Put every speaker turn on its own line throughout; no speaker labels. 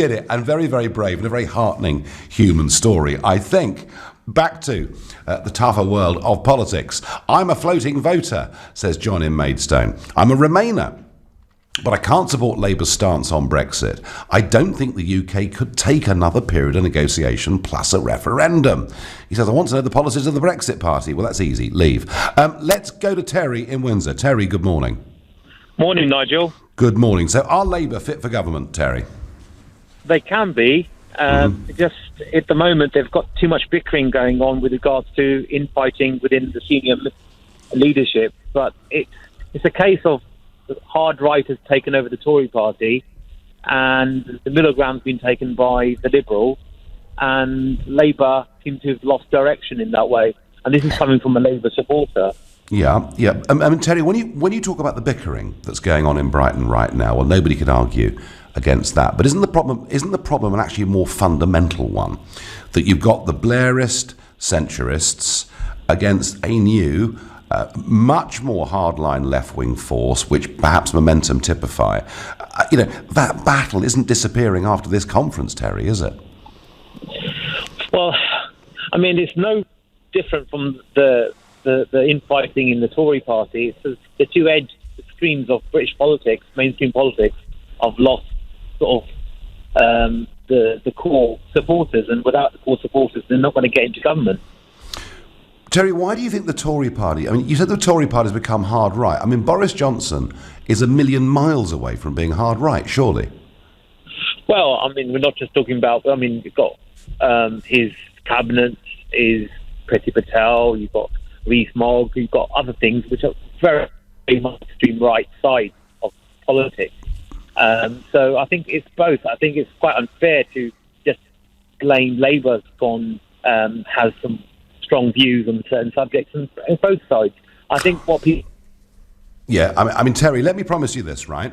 Did it, and very, very brave, and a very heartening human story, I think. Back to the tougher world of politics. I'm a floating voter, says John in Maidstone. I'm a Remainer, but I can't support Labour's stance on Brexit. I don't think the UK could take another period of negotiation plus a referendum. He says, I want to know the policies of the Brexit Party. Well, that's easy. Leave. Let's go to Terry in Windsor. Terry, good morning.
Morning, Nigel.
Good morning. So are Labour fit for government, Terry?
They can be. Just at the moment, they've got too much bickering going on with regards to infighting within the senior leadership. But it's a case of the hard right has taken over the Tory party, and the middle ground's been taken by the Liberals, and Labour seem to have lost direction in that way. And this is coming from a Labour supporter. Yeah.
I mean, Terry, when you talk about the bickering that's going on in Brighton right now, well, nobody could argue against that. But isn't the problem an actually more fundamental one? That you've got the Blairist centurists against a new, much more hardline left-wing force, which perhaps Momentum typify. That battle isn't disappearing after this conference, Terry, is it?
Well, I mean, it's no different from the infighting in the Tory party. It's the two-edged extremes of British politics, mainstream politics, have lost sort of the core supporters, and without the core supporters, they're not going to get into government.
Terry, why do you think the Tory party, I mean, you said the Tory party has become hard right. I mean, Boris Johnson is a million miles away from being hard right, surely.
Well, I mean, we're not just talking about, I mean, you've got his cabinet is Priti Patel, you've got Rees-Mogg, you've got other things which are very, very much extreme right side of politics. So I think it's both. I think it's quite unfair to just blame Labour's has some strong views on certain subjects and both sides. I think what people...
Yeah, I mean, Terry, let me promise you this, right?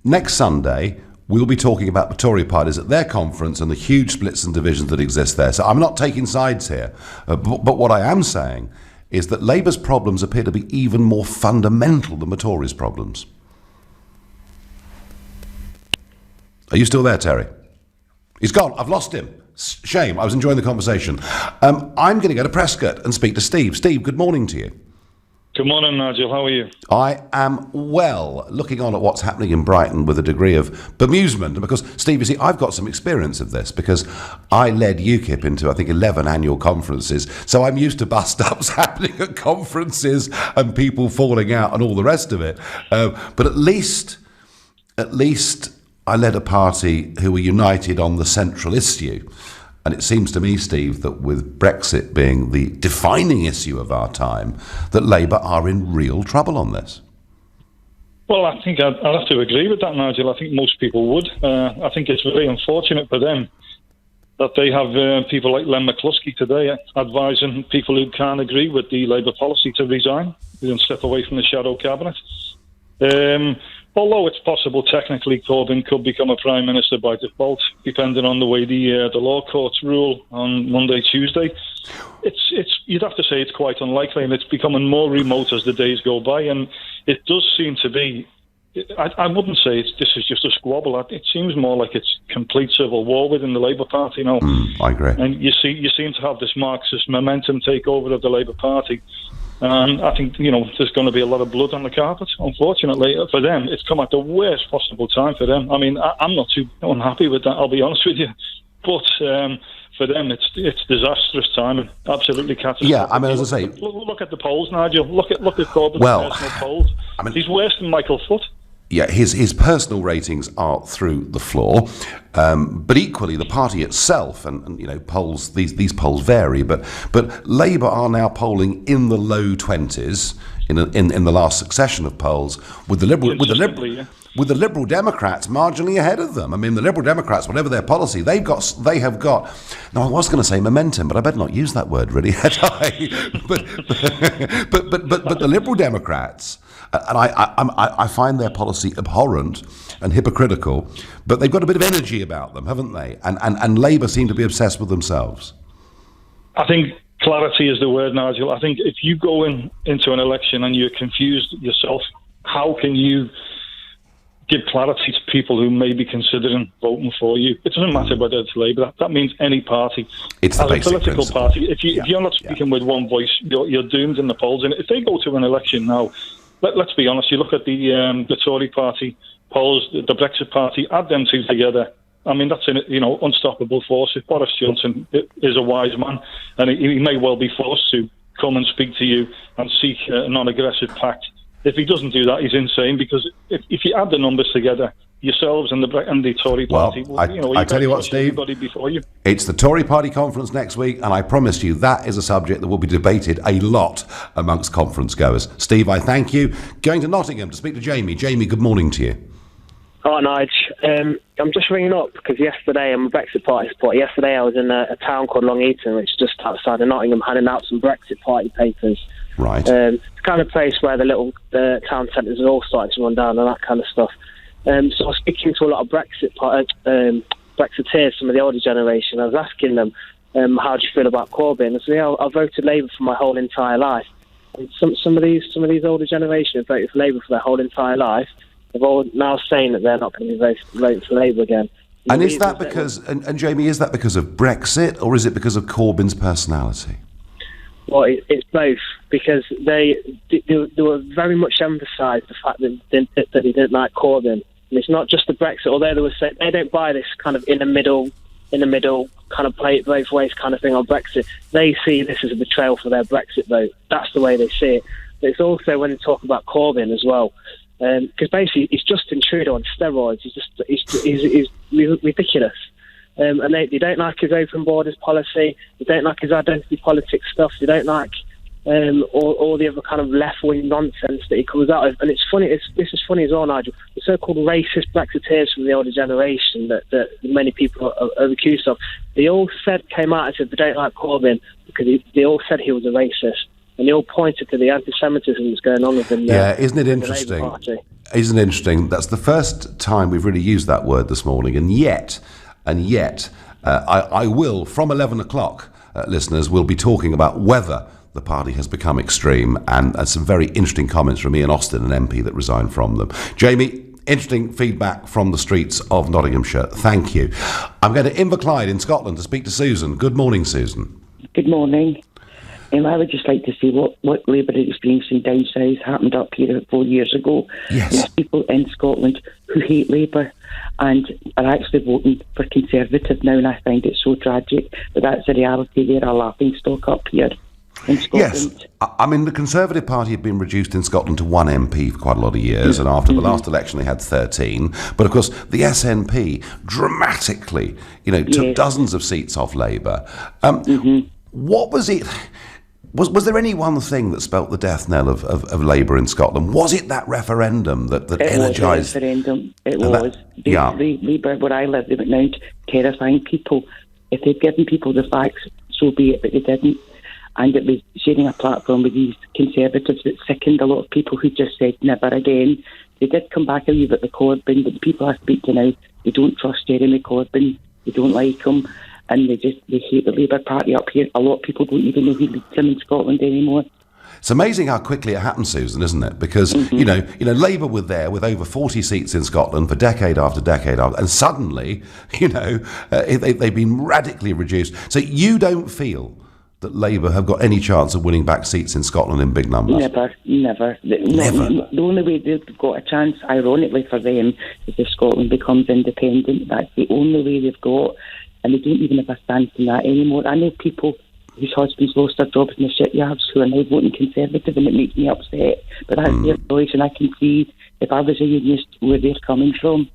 Next Sunday, we'll be talking about the Tory parties at their conference and the huge splits and divisions that exist there. So I'm not taking sides here. But what I am saying is that Labour's problems appear to be even more fundamental than the Tories' problems. Are you still there, Terry? He's gone. I've lost him. Shame. I was enjoying the conversation. I'm going to go to Prescott and speak to Steve. Steve, good morning to you.
Good morning, Nigel. How are you?
I am well, looking on at what's happening in Brighton with a degree of bemusement. Because, Steve, you see, I've got some experience of this because I led UKIP into, I think, 11 annual conferences. So I'm used to bust-ups happening at conferences and people falling out and all the rest of it. But at least I led a party who were united on the central issue. And it seems to me, Steve, that with Brexit being the defining issue of our time, that Labour are in real trouble on this.
Well, I think I'd have to agree with that, Nigel. I think most people would. I think it's very unfortunate for them that they have people like Len McCluskey today advising people who can't agree with the Labour policy to resign and step away from the shadow cabinet. Although it's possible technically Corbyn could become a Prime Minister by default, depending on the way the law courts rule on Monday, Tuesday. It's you'd have to say it's quite unlikely, and it's becoming more remote as the days go by. And it does seem to be, I wouldn't say this is just a squabble. It seems more like it's complete civil war within the Labour Party now.
I agree.
And you seem to have this Marxist momentum takeover of the Labour Party. I think, there's going to be a lot of blood on the carpet, unfortunately. For them, it's come at the worst possible time for them. I mean, I'm not too unhappy with that, I'll be honest with you. But for them, it's disastrous timing, absolutely catastrophic.
Yeah, I mean, as I say...
Look at the polls, Nigel. Look at Corbyn's personal polls. I mean, he's worse than Michael Foot.
Yeah, his personal ratings are through the floor, but equally the party itself, and polls, these polls vary, but Labour are now polling in the low 20s in the last succession of polls, with the Liberal Democrats marginally ahead of them. I mean, the Liberal Democrats, whatever their policy, they have got. Now, I was going to say momentum, but I better not use that word, really, had I? but the Liberal Democrats. And I find their policy abhorrent and hypocritical, but they've got a bit of energy about them, haven't they? And Labour seem to be obsessed with themselves.
I think clarity is the word, Nigel. I think if you go into an election and you're confused yourself, how can you give clarity to people who may be considering voting for you. It doesn't matter whether it's Labour. That means any party.
It's the basic
political
principle.
party. If you're not speaking with one voice, you're doomed in the polls. And if they go to an election now, let's be honest. You look at the Tory party polls, the Brexit party. Add them two together. I mean, that's an unstoppable force. If Boris Johnson is a wise man, and he may well be forced to come and speak to you and seek a non-aggressive pact. If he doesn't do that, he's insane, because if you add the numbers together, yourselves and the Tory party,
I tell you what, Steve,
before you.
It's the Tory party conference next week, and I promise you that is a subject that will be debated a lot amongst conference goers. Steve, I thank you. Going to Nottingham to speak to Jamie. Jamie, good morning to you.
Hi, Nigel. I'm just ringing up because yesterday, I'm a Brexit Party supporter. Yesterday I was in a town called Long Eaton, which is just outside of Nottingham, handing out some Brexit Party papers.
Right.
It's the kind of place where the town centres are all starting to run down and that kind of stuff. So I was speaking to a lot of Brexiteers, some of the older generation. I was asking them, how do you feel about Corbyn? I said, I voted Labour for my whole entire life. And some of these older generation have voted for Labour for their whole entire life. They're all now saying that they're not going to be voting for Labour again.
And is that because, and Jamie, is that because of Brexit, or is it because of Corbyn's personality?
Well, it's both, because they were very much emphasised the fact that they didn't like Corbyn. And it's not just the Brexit, although they were saying they don't buy this kind of in the middle kind of play it both ways kind of thing on Brexit. They see this as a betrayal for their Brexit vote. That's the way they see it. But it's also when they talk about Corbyn as well. Because basically, it's Justin Trudeau on steroids. He's ridiculous. And they don't like his open borders policy. They don't like his identity politics stuff. They don't like all the other kind of left-wing nonsense that he comes out of. And it's funny. This is funny as well, Nigel. The so-called racist Brexiteers from the older generation that many people are accused of. They all came out and said they don't like Corbyn because they all said he was a racist. And they all pointed to the anti-Semitism that's going on within
isn't it interesting? Isn't it interesting? That's the first time we've really used that word this morning, and yet, I will, from 11 o'clock, listeners, will be talking about whether the party has become extreme, and some very interesting comments from Ian Austin, an MP that resigned from them. Jamie, interesting feedback from the streets of Nottinghamshire. Thank you. I'm going to Inverclyde in Scotland to speak to Susan. Good morning, Susan.
Good morning. I would just like to see what Labour experiencing down south happened up here 4 years ago.
Yes.
There's people in Scotland who hate Labour and are actually voting for Conservative now, and I find it so tragic. But that's the reality. They're a laughing stock up here in Scotland.
Yes. I mean, the Conservative Party had been reduced in Scotland to one MP for quite a lot of years, and after the last election they had 13. But of course, the SNP dramatically, took dozens of seats off Labour. What was it... Was there any one thing that spelt the death knell of Labour in Scotland? Was it that referendum that energised...
It was a referendum. It was. Labour, where I live, they went down terrifying people. If they'd given people the facts, so be it, but they didn't. And it was sharing a platform with these Conservatives that sickened a lot of people who just said never again. They did come back a wee bit with Corbyn, but the people I speak to now, they don't trust Jeremy Corbyn. They don't like him. And they hate the Labour Party up here. A lot of people don't even know who leads them in Scotland anymore.
It's amazing how quickly it happened, Susan, isn't it? Because, Labour were there with over 40 seats in Scotland for decade after decade, and suddenly, they've been radically reduced. So you don't feel that Labour have got any chance of winning back seats in Scotland in big numbers?
Never. The only way they've got a chance, ironically for them, is if Scotland becomes independent. That's the only way they've got. And they don't even have a stance in that anymore. I know people whose husbands lost their jobs in the shipyards who are now voting Conservative, and it makes me upset. But that's their choice, and I can see, if I was a unionist, where they're coming from.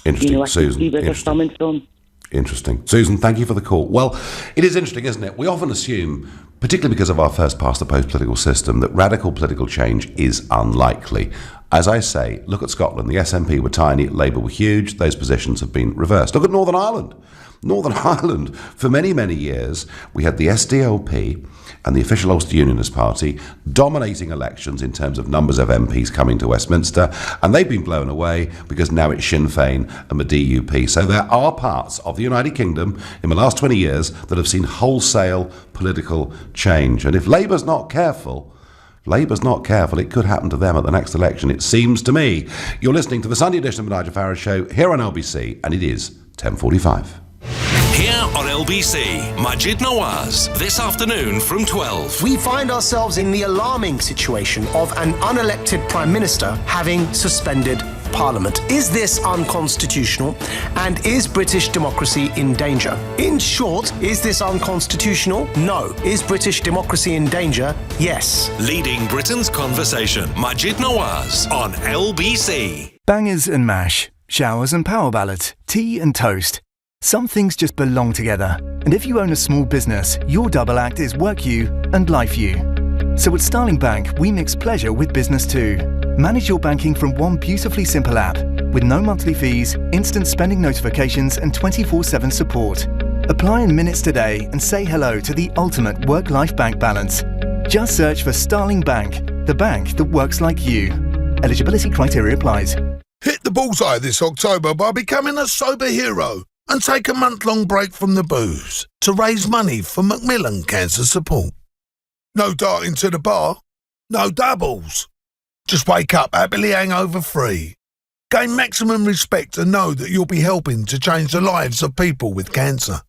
Interesting,
I
Susan.
can see where they're coming from.
Interesting. Susan, thank you for the call. Well, it is interesting, isn't it? We often assume, particularly because of our first-past-the-post political system, that radical political change is unlikely. As I say, look at Scotland. The SNP were tiny, Labour were huge. Those positions have been reversed. Look at Northern Ireland. Northern Ireland, for many, many years, we had the SDLP and the official Ulster Unionist Party dominating elections in terms of numbers of MPs coming to Westminster, and they've been blown away because now it's Sinn Féin and the DUP. So there are parts of the United Kingdom in the last 20 years that have seen wholesale political change. And if Labour's not careful, Labour's not careful, it could happen to them at the next election, it seems to me. You're listening to the Sunday edition of the Nigel Farage Show here on LBC, and it is 10:45.
Here on LBC, Majid Nawaz, this afternoon from 12.
We find ourselves in the alarming situation of an unelected Prime Minister having suspended Parliament. Is this unconstitutional? And is British democracy in danger? In short, is this unconstitutional? No. Is British democracy in danger? Yes.
Leading Britain's conversation, Majid Nawaz on LBC.
Bangers and mash, showers and power ballads, tea and toast. Some things just belong together. And if you own a small business, your double act is work you and life you. So at Starling Bank, we mix pleasure with business too. Manage your banking from one beautifully simple app with no monthly fees, instant spending notifications and 24/7 support. Apply in minutes today and say hello to the ultimate work-life bank balance. Just search for Starling Bank, the bank that works like you. Eligibility criteria applies.
Hit the bullseye this October by becoming a sober hero and take a month-long break from the booze to raise money for Macmillan Cancer Support. No darting to the bar, no doubles. Just wake up happily hangover-free. Gain maximum respect and know that you'll be helping to change the lives of people with cancer.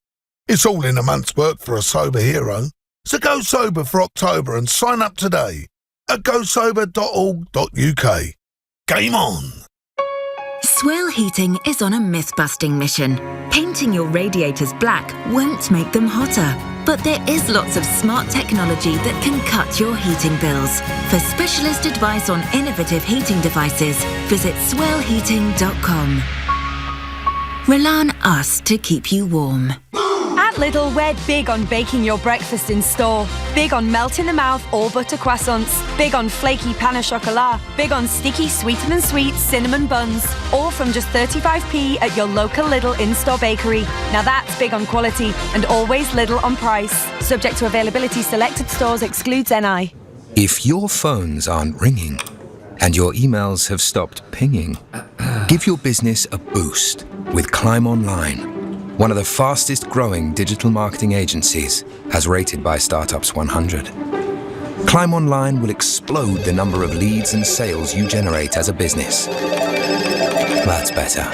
It's all in a month's work for a sober hero. So go sober for October and sign up today at gosober.org.uk. Game on!
Swell Heating is on a myth-busting mission. Painting your radiators black won't make them hotter. But there is lots of smart technology that can cut your heating bills. For specialist advice on innovative heating devices, visit swellheating.com. Rely on us to keep you warm.
At Lidl, we're big on baking your breakfast in store. Big on melt-in-the-mouth all butter croissants. Big on flaky pain au chocolat. Big on sticky sweeter than sweet cinnamon buns. All from just 35p at your local Lidl in-store bakery. Now that's big on quality and always Lidl on price. Subject to availability, selected stores, excludes NI.
If your phones aren't ringing and your emails have stopped pinging, give your business a boost with Climb Online. One of the fastest growing digital marketing agencies, as rated by Startups 100. Climb Online will explode the number of leads and sales you generate as a business. That's better.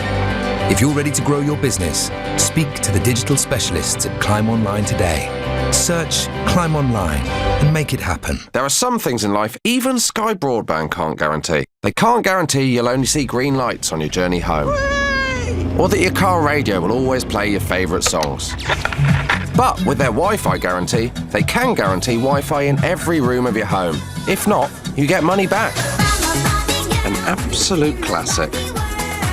If you're ready to grow your business, speak to the digital specialists at Climb Online today. Search Climb Online and make it happen.
There are some things in life even Sky Broadband can't guarantee. They can't guarantee you'll only see green lights on your journey home. Or that your car radio will always play your favourite songs. But with their Wi-Fi guarantee, they can guarantee Wi-Fi in every room of your home. If not, you get money back. An absolute classic.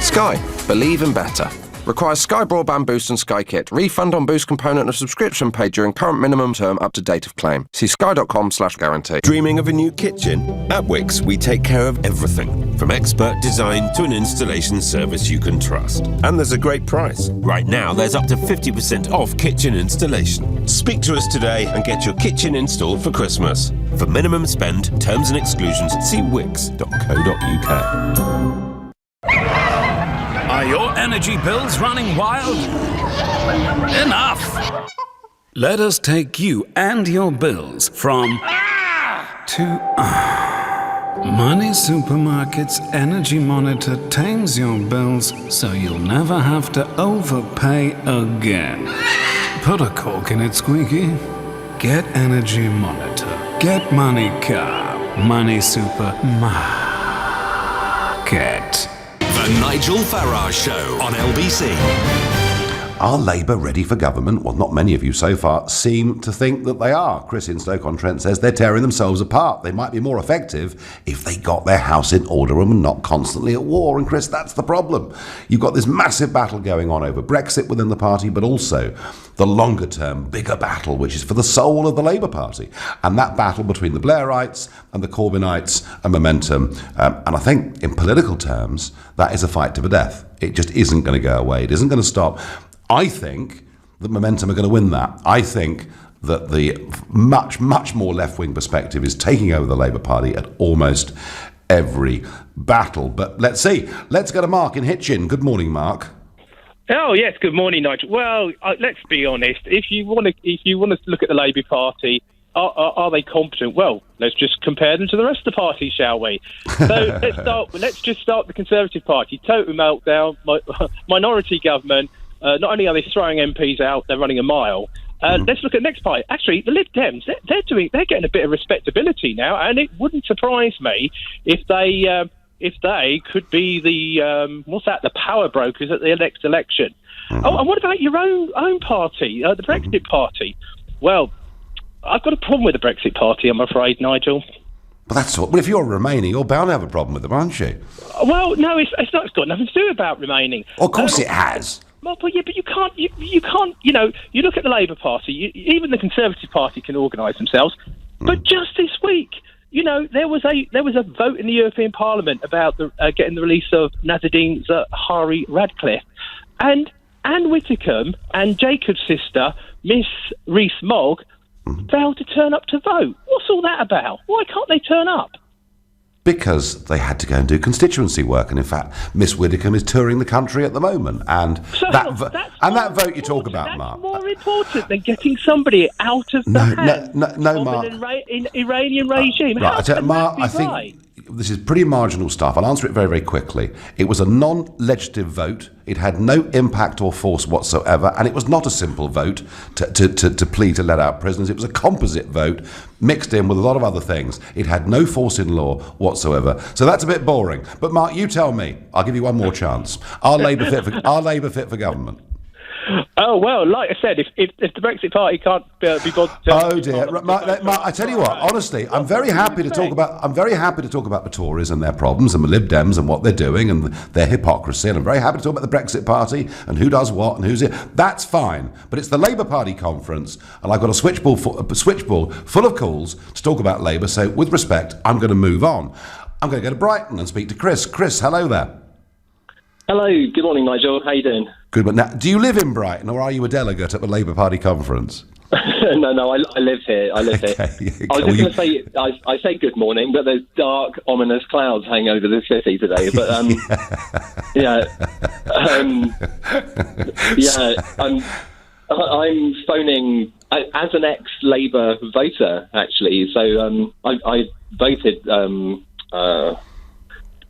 Sky, believe in better. Requires Sky Broadband Boost and Sky Kit. Refund on Boost component of subscription paid during current minimum term up to date of claim. See sky.com/guarantee.
Dreaming of a new kitchen? At Wix, we take care of everything, from expert design to an installation service you can trust. And there's a great price. Right now, there's up to 50% off kitchen installation. Speak to us today and get your kitchen installed for Christmas. For minimum spend, terms and exclusions, see wix.co.uk.
Are your energy bills running wild? Enough! Let us take you and your bills from to Money Supermarket's Energy Monitor tames your bills so you'll never have to overpay again. Put a cork in it, Squeaky. Get Energy Monitor. Get Money Car. Money Supermarket.
The Nigel Farage Show on LBC.
Are Labour ready for government? Well, not many of you so far seem to think that they are. Chris in Stoke-on-Trent says they're tearing themselves apart. They might be more effective if they got their house in order and were not constantly at war. And Chris, that's the problem. You've got this massive battle going on over Brexit within the party, but also the longer term, bigger battle, which is for the soul of the Labour Party. And that battle between the Blairites and the Corbynites and Momentum. And I think in political terms, that is a fight to the death. It just isn't going to go away. It isn't going to stop. I think that Momentum are going to win that. I think that the much, much more left-wing perspective is taking over the Labour Party at almost every battle. But let's see. Let's go to Mark in Hitchin. Good morning, Mark.
Oh yes, good morning, Nigel. Well, let's be honest. If you want to look at the Labour Party, are they competent? Well, let's just compare them to the rest of the party, shall we? So let's just start the Conservative Party. Total meltdown, minority government. Not only are they throwing MPs out, they're running a mile. Let's look at the next party. Actually, the Lib Dems, they're getting a bit of respectability now, and it wouldn't surprise me if they could be the power brokers at the next election. Oh, and what about your own party, the Brexit Party? Well, I've got a problem with the Brexit Party, I'm afraid, Nigel.
But well, if you're remaining, you're bound to have a problem with them, aren't you?
Well, no, it's not. It's got nothing to do about remaining.
Of course it has.
Well, but you can't. You can't. You look at the Labour Party. Even the Conservative Party can organise themselves. But just this week, there was a vote in the European Parliament about getting the release of Nazanin Zahawi Radcliffe, and Anne Whitcomb and Jacob's sister, Miss Rees-Mogg, failed to turn up to vote. What's all that about? Why can't they turn up?
Because they had to go and do constituency work, and in fact, Miss Widdicombe is touring the country at the moment, and that vote you talk about, Mark,
more important than getting somebody out of the hands
no,
of
Mark.
an Iranian regime.
Right, Mark, I think this is pretty marginal stuff. I'll answer it very, very quickly. It was a non-legislative vote. It had no impact or force whatsoever, and it was not a simple vote to plead to let out prisoners. It was a composite vote mixed in with a lot of other things. It had no force in law whatsoever. So that's a bit boring. But Mark, you tell me. I'll give you one more chance. Are Labour fit for government?
Oh, well, like I said, if the Brexit Party can't be bothered...
Oh, dear. Mark, I tell you what, honestly, I'm very happy to talk about the Tories and their problems and the Lib Dems and what they're doing and their hypocrisy, and I'm very happy to talk about the Brexit Party and who does what and who's it. That's fine. But it's the Labour Party conference, and I've got a switchboard full of calls to talk about Labour, so with respect, I'm going to move on. I'm going to go to Brighton and speak to Chris. Chris, hello there.
Hello, good morning, Nigel. How you doing?
Good, but now, do you live in Brighton, or are you a delegate at the Labour Party conference?
No, I live here. I was just going to say, I say good morning, but there's dark, ominous clouds hanging over the city today. But I'm phoning as an ex-Labour voter, actually. So I voted Corbyn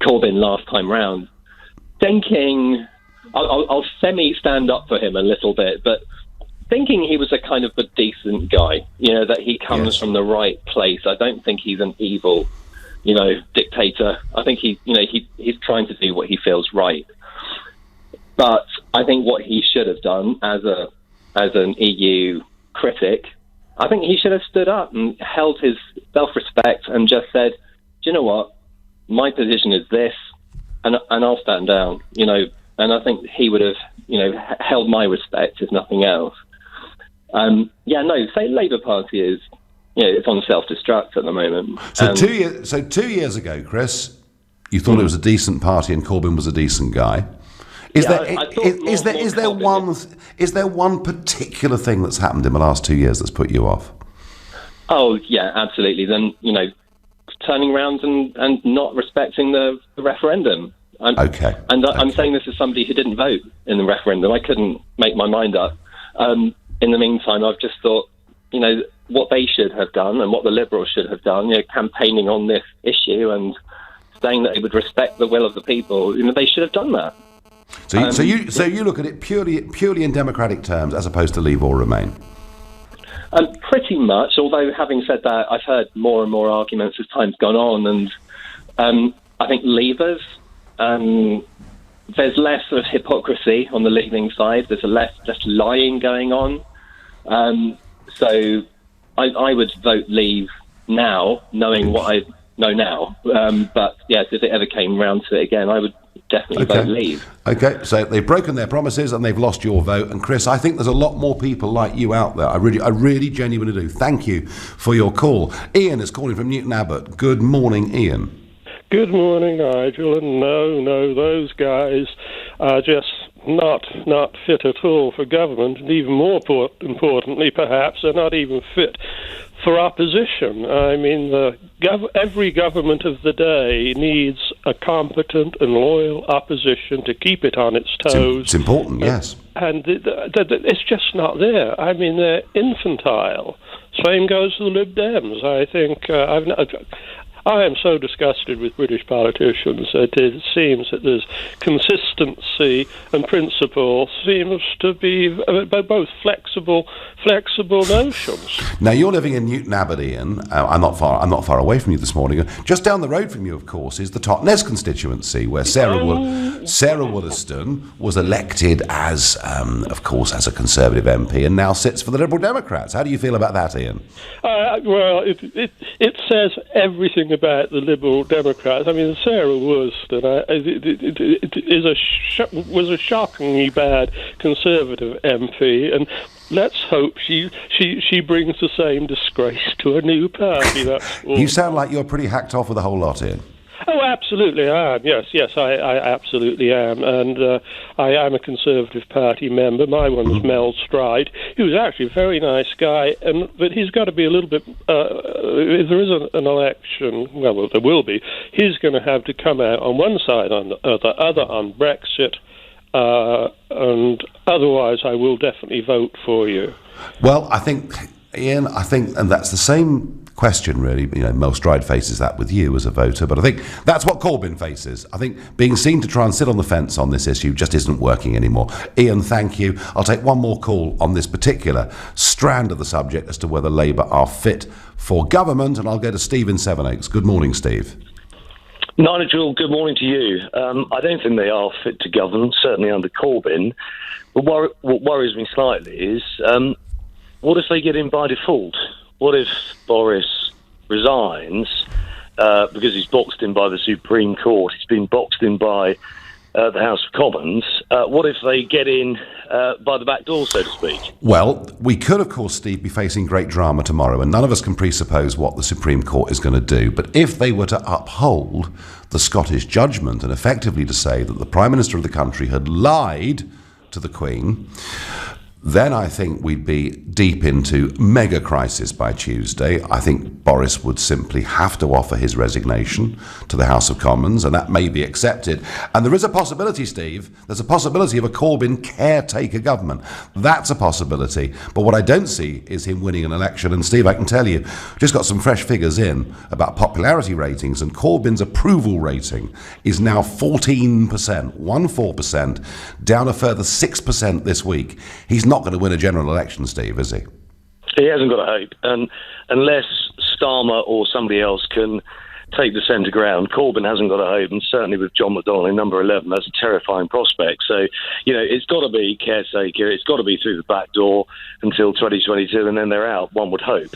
last time round, thinking I'll semi-stand up for him a little bit, but thinking he was a kind of a decent guy, that he comes from the right place. I don't think he's an evil, dictator. I think he's trying to do what he feels right. But I think what he should have done as an EU critic, I think he should have stood up and held his self-respect and just said, do you know what, my position is this, and I'll stand down, and I think he would have, held my respect if nothing else. Say Labour Party is, it's on self-destruct at the moment.
So 2 years ago, Chris, you thought it was a decent party and Corbyn was a decent guy. Is there one particular thing that's happened in the last 2 years that's put you off?
Oh yeah, absolutely. Then turning around and not respecting the referendum. I'm saying this as somebody who didn't vote in the referendum. I couldn't make my mind up. In the meantime, I've just thought, what they should have done and what the Liberals should have done, campaigning on this issue and saying that they would respect the will of the people. They should have done that.
So you look at it purely in democratic terms, as opposed to leave or remain.
Pretty much. Although having said that, I've heard more and more arguments as time's gone on, and I think leavers. There's less of hypocrisy on the leaving side. There's less lying going on. So I would vote leave now, knowing what I know now. But yes, if it ever came round to it again, I would definitely vote leave. Okay, so they've broken their promises and they've lost your vote. And Chris, I think there's a lot more people like you out there. I really genuinely do. Thank you for your call. Ian is calling from Newton Abbot. Good morning, Ian.
Good morning, Nigel. And no, those guys are just not fit at all for government, and even more importantly, perhaps, they're not even fit for opposition. I mean, every government of the day needs a competent and loyal opposition to keep it on its toes.
It's important, yes.
And it's just not there. I mean, they're infantile. same goes to the Lib Dems. I think I am so disgusted with British politicians that it seems that there's consistency and principle seems to be both flexible notions.
Now you're living in Newton Abbot, Ian. I'm not far away from you this morning. Just down the road from you, of course, is the Totnes constituency, where Sarah Wollaston was elected as, of course, as a Conservative MP, and now sits for the Liberal Democrats. How do you feel about that, Ian?
Well, it says everything about the Liberal Democrats. I mean, Sarah Wollaston was a shockingly bad Conservative MP, and let's hope she brings the same disgrace to a new party. That's all.
You sound like you're pretty hacked off with the whole lot, Ian.
Oh, absolutely I am. Yes, I absolutely am. And I am a Conservative Party member. My one was Mel Stride. He was actually a very nice guy, but he's got to be a little bit... if there is an election, well, there will be, he's going to have to come out on one side, on the other on Brexit, and otherwise I will definitely vote for you.
Well, Ian, and that's the same question, really. You know, Mel Stride faces that with you as a voter, but I think that's what Corbyn faces. I think being seen to try and sit on the fence on this issue just isn't working anymore. Ian, thank you. I'll take one more call on this particular strand of the subject as to whether Labour are fit for government, and I'll go to Steve in Sevenoaks. Good morning, Steve.
Nigel, good morning to you. I don't think they are fit to govern, certainly under Corbyn. But what worries me slightly is, what if they get in by default? What if Boris resigns because he's boxed in by the Supreme Court? He's been boxed in by the House of Commons. What if they get in by the back door, so to speak?
Well, we could, of course, Steve, be facing great drama tomorrow, and none of us can presuppose what the Supreme Court is going to do. But if they were to uphold the Scottish judgment and effectively to say that the Prime Minister of the country had lied to the Queen, then I think we'd be deep into mega crisis by Tuesday. I think Boris would simply have to offer his resignation to the House of Commons, and that may be accepted. And there is a possibility, Steve, there's a possibility of a Corbyn caretaker government. That's a possibility. But what I don't see is him winning an election. And Steve, I can tell you, just got some fresh figures in about popularity ratings, and Corbyn's approval rating is now 14%, down a further 6% this week. He's not going to win a general election, Steve, is he?
He hasn't got a hope, and unless Starmer or somebody else can take the centre ground, Corbyn hasn't got a hope, and certainly with John McDonnell in number 11, that's a terrifying prospect. So, you know, it's got to be caretaker, it's got to be through the back door until 2022, and then they're out, one would hope.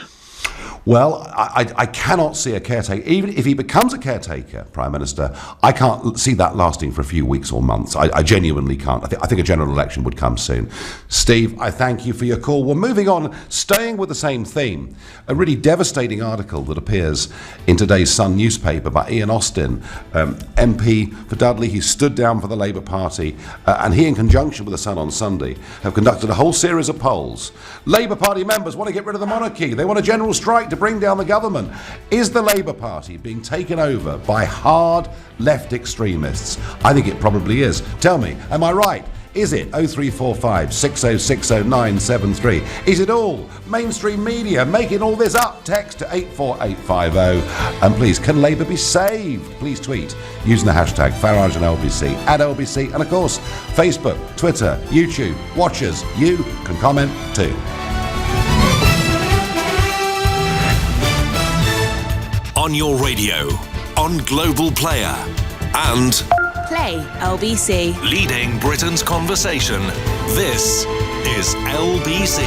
Well, I cannot see a caretaker. Even if he becomes a caretaker, Prime Minister, I can't see that lasting for a few weeks or months. I genuinely can't. I think a general election would come soon. Steve, I thank you for your call. We're moving on, staying with the same theme. A really devastating article that appears in today's Sun newspaper by Ian Austin, MP for Dudley. He stood down for the Labour Party, and he, in conjunction with the Sun on Sunday, have conducted a whole series of polls. Labour Party members want to get rid of the monarchy. They want a general strike to bring down the government. Is the Labour Party being taken over by hard left extremists? I think it probably is. Tell me, am I right? Is it 0345 6060973? Is it all mainstream media making all this up? Text to 84850. And please, can Labour be saved? Please tweet using the hashtag Farage and LBC, at LBC, and of course, Facebook, Twitter, YouTube. Watchers, you can comment too.
On your radio, on Global Player, and
Play LBC.
Leading Britain's conversation. This is LBC.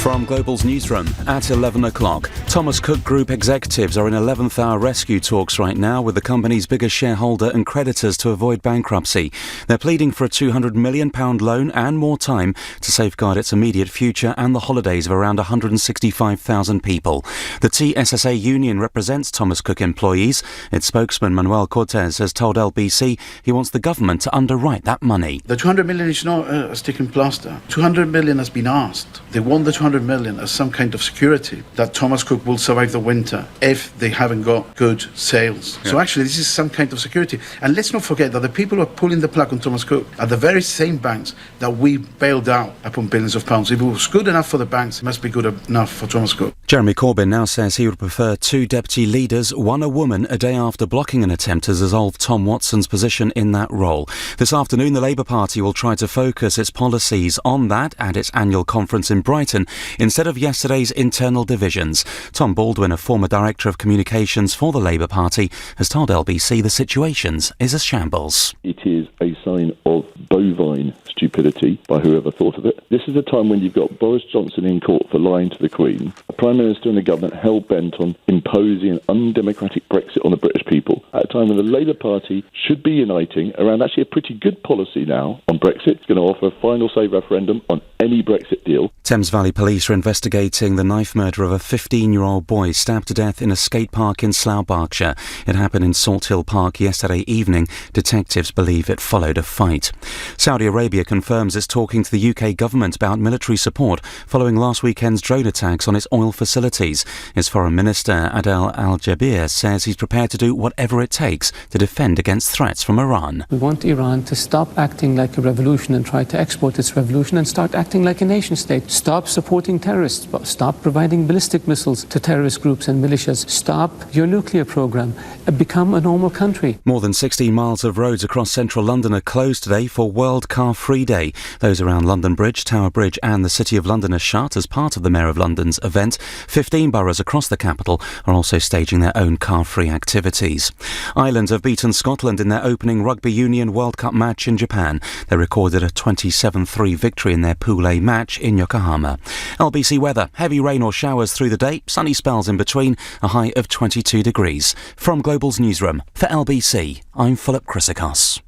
From Global's newsroom at 11 o'clock, Thomas Cook Group executives are in 11th hour rescue talks right now with the company's biggest shareholder and creditors to avoid bankruptcy. They're pleading for a £200 million loan and more time to safeguard its immediate future and the holidays of around 165,000 people. The TSSA union represents Thomas Cook employees. Its spokesman Manuel Cortez has told LBC he wants the government to underwrite that money.
The 200 million is not a sticking plaster. 200 million has been asked. They want the 200
200 million as some kind of security that Thomas Cook will survive the winter if they haven't got good sales. Yeah. So actually this is some kind of security. And let's not forget that the people who are pulling the plug on Thomas Cook are the very same banks that we bailed out upon billions of pounds. If it was good enough for the banks, it must be good enough for Thomas Cook.
Jeremy Corbyn now says he would prefer 2 deputy leaders, one a woman, a day after blocking an attempt to dissolve Tom Watson's position in that role. This afternoon, the Labour Party will try to focus its policies on that at its annual conference in Brighton, instead of yesterday's internal divisions. Tom Baldwin, a former Director of Communications for the Labour Party, has told LBC the situation is a shambles.
It is a sign of bovine stupidity by whoever thought of it. This is a time when you've got Boris Johnson in court for lying to the Queen, a Prime Minister and a government hell-bent on imposing an undemocratic Brexit on the British people, at a time when the Labour Party should be uniting around actually a pretty good policy now on Brexit. It's going to offer a final say referendum on any Brexit deal.
Thames Valley Police are investigating the knife murder of a 15-year-old boy stabbed to death in a skate park in Slough, Berkshire. It happened in Salt Hill Park yesterday evening. Detectives believe it followed a fight. Saudi Arabia confirms it's talking to the UK government about military support following last weekend's drone attacks on its oil facilities. Its Foreign Minister Adel Al-Jaber says he's prepared to do whatever it takes to defend against threats from Iran.
We want Iran to stop acting like a revolution and try to export its revolution and start acting like a nation state. Stop supporting terrorists. Stop providing ballistic missiles to terrorist groups and militias. Stop your nuclear program. Become a normal country.
More than 16 miles of roads across central London are closed today for World Car Free Day. Those around London Bridge, Tower Bridge and the City of London are shut as part of the Mayor of London's event. 15 boroughs across the capital are also staging their own car-free activities. Ireland have beaten Scotland in their opening Rugby Union World Cup match in Japan. They recorded a 27-3 victory in their Pool A match in Yokohama. LBC weather, heavy rain or showers through the day, sunny spells in between, a high of 22 degrees. From Global's newsroom, for LBC, I'm Philip Chrysikos.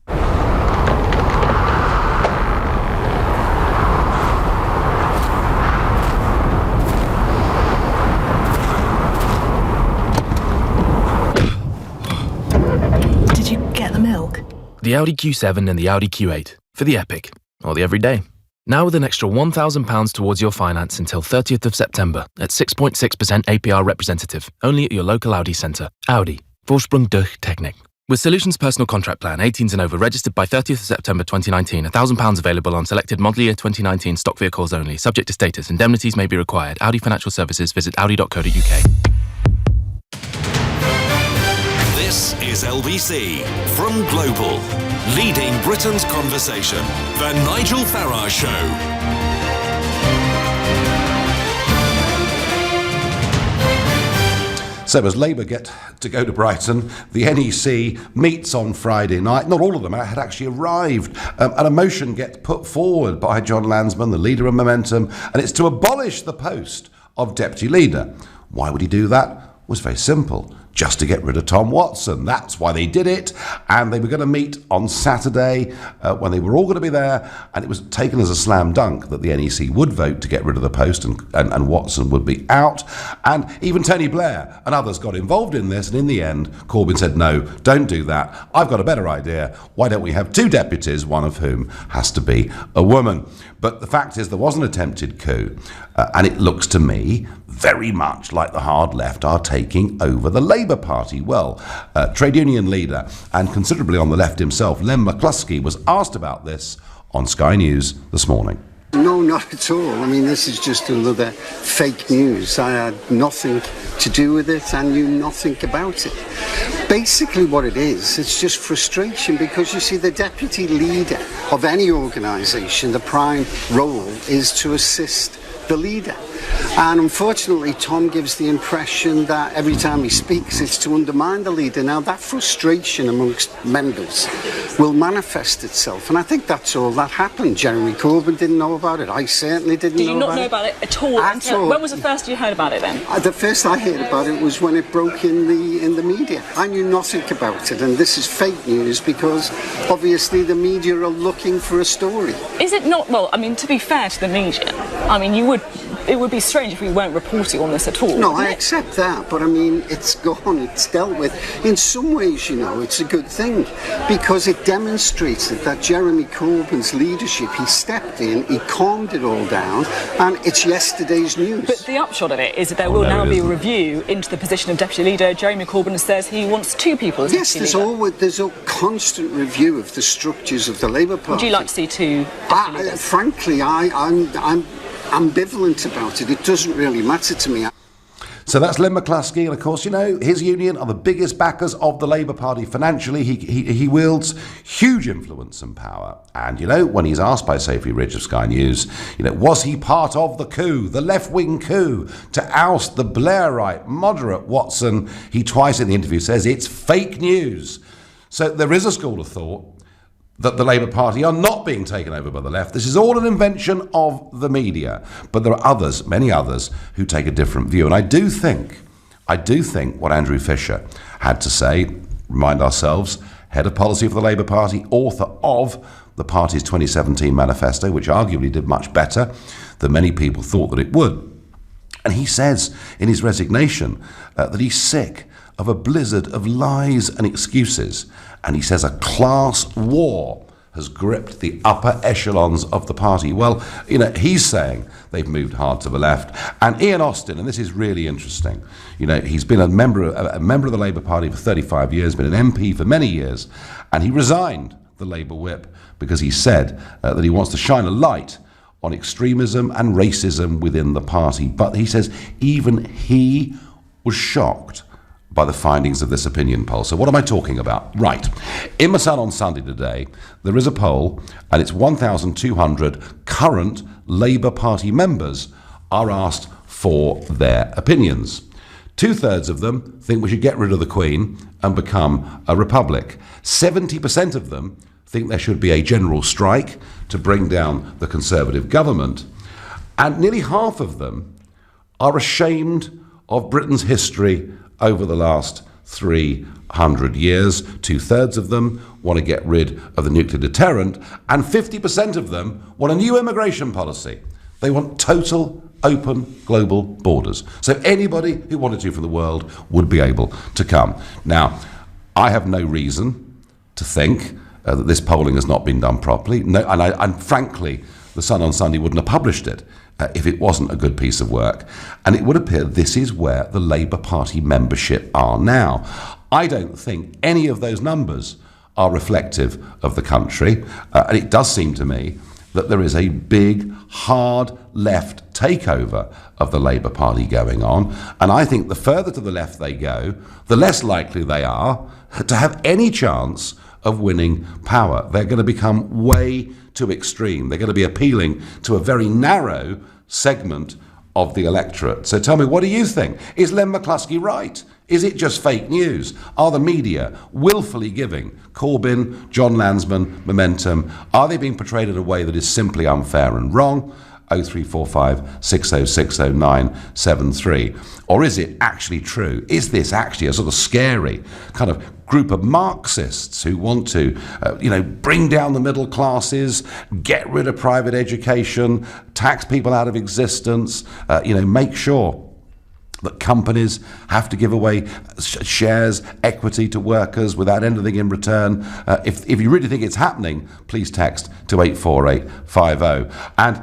Did you get the milk?
The Audi Q7 and the Audi Q8 for the Epic, or the everyday. Now with an extra £1,000 towards your finance until 30th of September at 6.6% APR representative, only at your local Audi centre. Audi, Vorsprung durch Technik. With Solutions Personal Contract Plan, 18s and over, registered by 30th of September 2019, £1,000 available on selected model year 2019 stock vehicles only, subject to status. Indemnities may be required. Audi Financial Services, visit audi.co.uk.
This is LBC from Global, leading Britain's conversation. The Nigel Farage Show.
So as Labour get to go to Brighton, the NEC meets on Friday night. Not all of them had actually arrived. And a motion gets put forward by John Lansman, the leader of Momentum, and it's to abolish the post of deputy leader. Why would he do that? It was very simple. Just to get rid of Tom Watson. That's why they did it. And they were going to meet on Saturday when they were all going to be there. And it was taken as a slam dunk that the NEC would vote to get rid of the post and Watson would be out. And even Tony Blair and others got involved in this. And in the end, Corbyn said, no, don't do that. I've got a better idea. Why don't we have 2 deputies, one of whom has to be a woman? But the fact is there was an attempted coup. And it looks to me very much like the hard left are taking over the Labour Party. Well, trade union leader and considerably on the left himself, Len McCluskey, was asked about this on Sky News this morning.
No, not at all. I mean, this is just another fake news. I had nothing to do with it and knew nothing about it. Basically what it is, it's just frustration because, you see, the deputy leader of any organisation, the prime role is to assist the leader. And unfortunately, Tom gives the impression that every time he speaks, it's to undermine the leader. Now, that frustration amongst members will manifest itself. And I think that's all that happened. Jeremy Corbyn didn't know about it. I certainly didn't know about it.
Did you not know about it at all? Until, when was the first you heard about it then?
The first I heard about it was when it broke in the media. I knew nothing about it. And this is fake news because obviously the media are looking for a story.
Is it not? Well, I mean, to be fair to the media, I mean, you would it would be strange if we weren't reporting on this at all.
No, I accept that, but I mean, it's gone, it's dealt with. In some ways, it's a good thing, because it demonstrated that Jeremy Corbyn's leadership, he stepped in, he calmed it all down, and it's yesterday's news.
But the upshot of it is that there will now be a review into the position of Deputy Leader. Jeremy Corbyn says he wants 2 people as
Yes,
Deputy Leader.
there's a constant review of the structures of the Labour Party.
Would you like to see 2 Deputy Leaders?
Frankly, I'm ambivalent about it. It doesn't really matter to me.
So that's Len McCluskey, and of course, his union are the biggest backers of the Labour Party financially. He wields huge influence and power. And, when he's asked by Sophie Ridge of Sky News, was he part of the coup, the left-wing coup, to oust the Blairite moderate Watson? He twice in the interview says it's fake news. So there is a school of thought that the Labour Party are not being taken over by the left. This is all an invention of the media. But there are others, many others, who take a different view. And I do think what Andrew Fisher had to say, remind ourselves, head of policy for the Labour Party, author of the party's 2017 manifesto, which arguably did much better than many people thought that it would. And he says in his resignation that he's sick of a blizzard of lies and excuses. And he says a class war has gripped the upper echelons of the party. Well, he's saying they've moved hard to the left. And Ian Austin, and this is really interesting, he's been a member of the Labour Party for 35 years, been an MP for many years, and he resigned the Labour whip because he said that he wants to shine a light on extremism and racism within the party. But he says even he was shocked by the findings of this opinion poll. So what am I talking about? Right. In my Sun on Sunday today, there is a poll, and it's 1,200 current Labour Party members are asked for their opinions. 2/3 of them think we should get rid of the Queen and become a republic. 70% of them think there should be a general strike to bring down the Conservative government. And nearly half of them are ashamed of Britain's history over the last 300 years. 2/3 of them want to get rid of the nuclear deterrent, and 50% of them want a new immigration policy. They want total open global borders. So anybody who wanted to from the world would be able to come. Now, I have no reason to think that this polling has not been done properly. No, and frankly, the Sun on Sunday wouldn't have published it if it wasn't a good piece of work. And it would appear this is where the Labour Party membership are now. I don't think any of those numbers are reflective of the country. And it does seem to me that there is a big, hard left takeover of the Labour Party going on. And I think the further to the left they go, the less likely they are to have any chance of winning power. They're going to become way too extreme. They're going to be appealing to a very narrow segment of the electorate. So tell me, what do you think? Is Len McCluskey right? Is it just fake news? Are the media willfully giving Corbyn, John Lansman momentum? Are they being portrayed in a way that is simply unfair and wrong? 0345 6060 973. Or is it actually true? Is this actually a sort of scary kind of group of Marxists who want to, bring down the middle classes, get rid of private education, tax people out of existence, make sure that companies have to give away shares, equity to workers without anything in return? If you really think it's happening, please text to 84850. And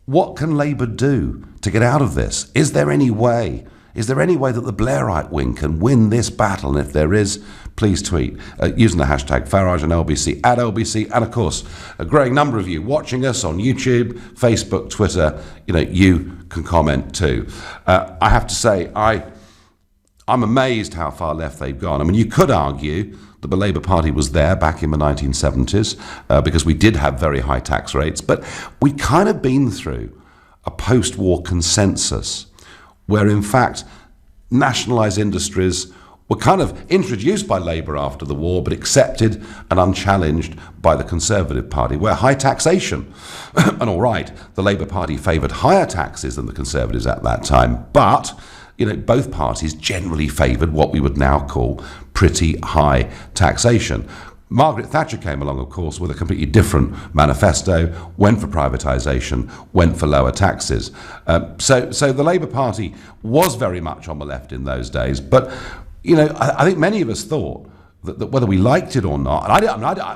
what can Labour do to get out of this? Is there any way that the Blairite wing can win this battle? And if there is, please tweet using the hashtag Farage and LBC, at LBC. And of course, a growing number of you watching us on YouTube, Facebook, Twitter, you can comment too. I have to say, I'm amazed how far left they've gone. I mean, you could argue that the Labour Party was there back in the 1970s because we did have very high tax rates, but we'd kind of been through a post-war consensus where, in fact, nationalised industries were kind of introduced by Labour after the war, but accepted and unchallenged by the Conservative Party, where high taxation, and all right, the Labour Party favoured higher taxes than the Conservatives at that time, but both parties generally favoured what we would now call pretty high taxation. Margaret Thatcher came along, of course, with a completely different manifesto, went for privatisation, went for lower taxes. So the Labour Party was very much on the left in those days. But, you know, I think many of us thought that whether we liked it or not, and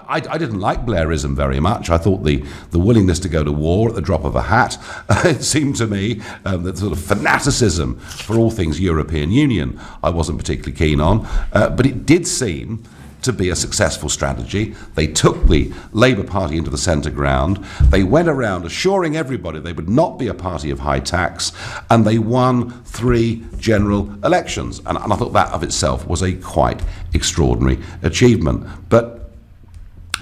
I didn't like Blairism very much. I thought the willingness to go to war at the drop of a hat, it seemed to me, that sort of fanaticism for all things European Union, I wasn't particularly keen on. But it did seem to be a successful strategy. They took the Labour Party into the centre ground. They went around assuring everybody they would not be a party of high tax, and they won 3 general elections. And I thought that of itself was a quite extraordinary achievement. But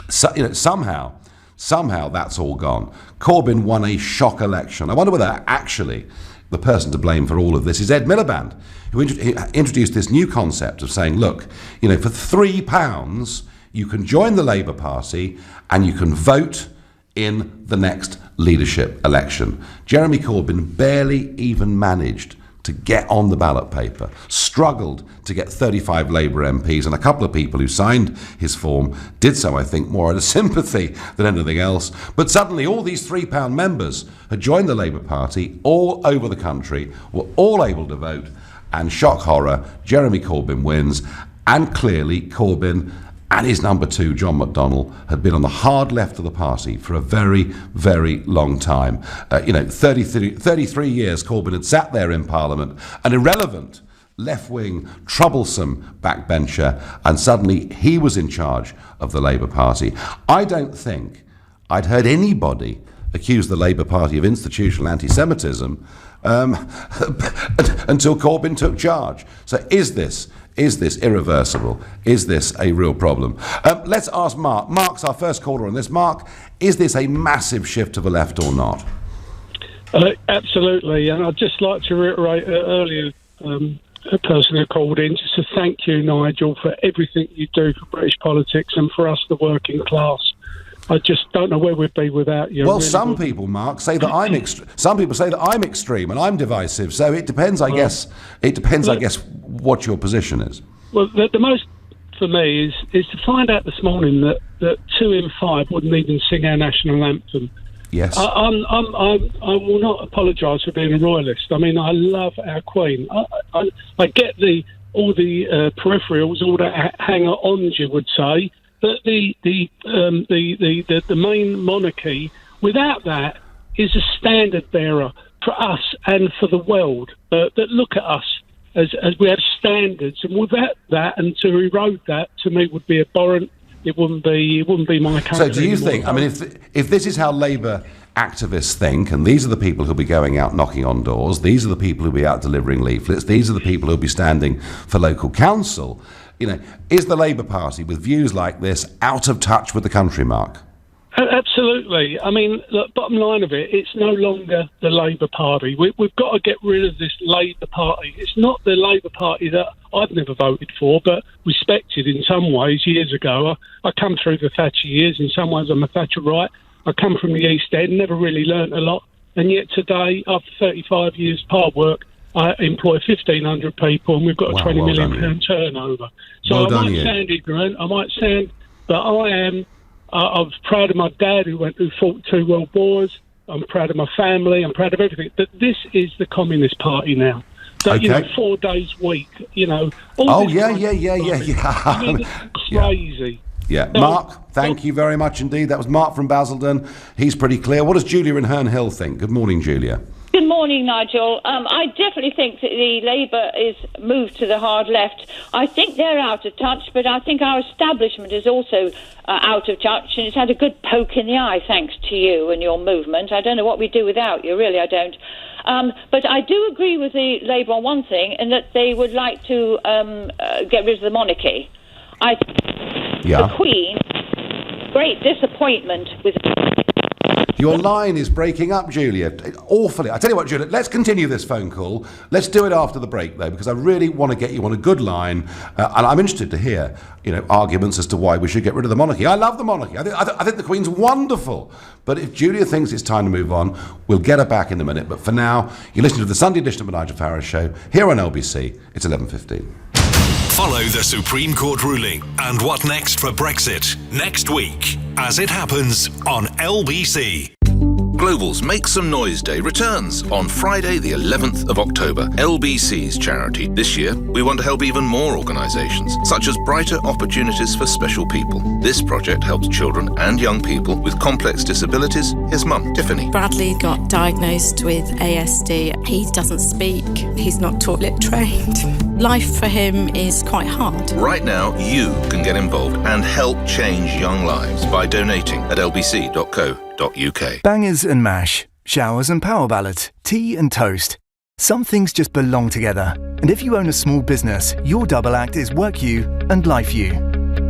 somehow that's all gone. Corbyn won a shock election. I wonder whether actually the person to blame for all of this is Ed Miliband, who introduced this new concept of saying, look, you know, for £3 you can join the Labour Party and you can vote in the next leadership election. Jeremy Corbyn barely even managed to get on the ballot paper, struggled to get 35 Labour MPs, and a couple of people who signed his form did so, I think, more out of sympathy than anything else. But suddenly all these £3 members had joined the Labour Party all over the country, were all able to vote, and shock horror, Jeremy Corbyn wins, and clearly Corbyn and his number 2, John McDonnell, had been on the hard left of the party for a very, very long time. 33 years Corbyn had sat there in Parliament, an irrelevant, left-wing, troublesome backbencher, and suddenly he was in charge of the Labour Party. I don't think I'd heard anybody accuse the Labour Party of institutional anti-Semitism until Corbyn took charge. So is this irreversible? Is this a real problem? Let's ask Mark. Mark's our first caller on this. Mark, is this a massive shift to the left or not?
Absolutely, and I'd just like to reiterate earlier a person who called in just to thank you, Nigel, for everything you do for British politics and for us, the working class. I just don't know where we'd be without you.
Well, really some people, Mark, say that I'm some people say that I'm extreme and I'm divisive. So it depends, I guess. It depends, I guess, what your position is.
Well, the most for me is to find out this morning that 2 in 5 wouldn't even sing our national anthem.
Yes.
I will not apologise for being a royalist. I mean, I love our Queen. I get all the peripherals, all the hanger-ons, you would say. But the main monarchy, without that, is a standard bearer for us and for the world that look at us as we have standards, and without that, and to erode that, to me, would be abhorrent. It wouldn't be my country.
So do you think? I mean, if this is how Labour activists think, and these are the people who'll be going out knocking on doors, these are the people who'll be out delivering leaflets, these are the people who'll be standing for local council. You know, is the Labour Party, with views like this, out of touch with the country, Mark?
Absolutely. I mean, the bottom line of it, it's no longer the Labour Party. We've got to get rid of this Labour Party. It's not the Labour Party that I've never voted for, but respected in some ways years ago. I come through the Thatcher years. In some ways, I'm a Thatcherite. I come from the East End, never really learnt a lot. And yet today, after 35 years hard work, I employ 1,500 people, and we've got a £20 million turnover. So I might sound ignorant, but I am. I was proud of my dad who fought 2 world wars. I'm proud of my family. I'm proud of everything. But this is the Communist Party now. So,
okay.
4 days a week,
yeah.
I mean, it's crazy.
Yeah. Mark, thank you very much indeed. That was Mark from Basildon. He's pretty clear. What does Julia in Herne Hill think? Good morning, Julia.
Good morning, Nigel. I definitely think that the Labour is moved to the hard left. I think they're out of touch, but I think our establishment is also out of touch, and it's had a good poke in the eye thanks to you and your movement. I don't know what we'd do without you, really, I don't. But I do agree with the Labour on one thing, in that they would like to get rid of the monarchy. The Queen, great disappointment with...
Your line is breaking up, Julia. Awfully. I tell you what, Julia, let's continue this phone call. Let's do it after the break, though, because I really want to get you on a good line. And I'm interested to hear, arguments as to why we should get rid of the monarchy. I love the monarchy. I think the Queen's wonderful. But if Julia thinks it's time to move on, we'll get her back in a minute. But for now, you're listening to the Sunday edition of the Nigel Farage Show here on LBC. It's 11:15.
Follow the Supreme Court ruling and what next for Brexit next week as it happens on LBC.
Global's Make Some Noise Day returns on Friday the 11th of October, LBC's charity. This year, we want to help even more organisations, such as Brighter Opportunities for Special People. This project helps children and young people with complex disabilities. His mum, Tiffany.
Bradley got diagnosed with ASD. He doesn't speak. He's not toilet trained. Life for him is quite hard.
Right now, you can get involved and help change young lives by donating at lbc.co.uk.
Bangers and mash, showers and power ballads, tea and toast. Some things just belong together. And if you own a small business, your double act is work you and life you.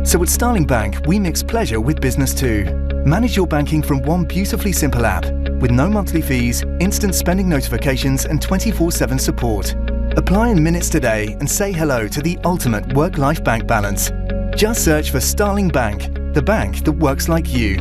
So at Starling Bank, we mix pleasure with business too. Manage your banking from one beautifully simple app with no monthly fees, instant spending notifications and 24/7 support. Apply in minutes today and say hello to the ultimate work-life bank balance. Just search for Starling Bank, the bank that works like you.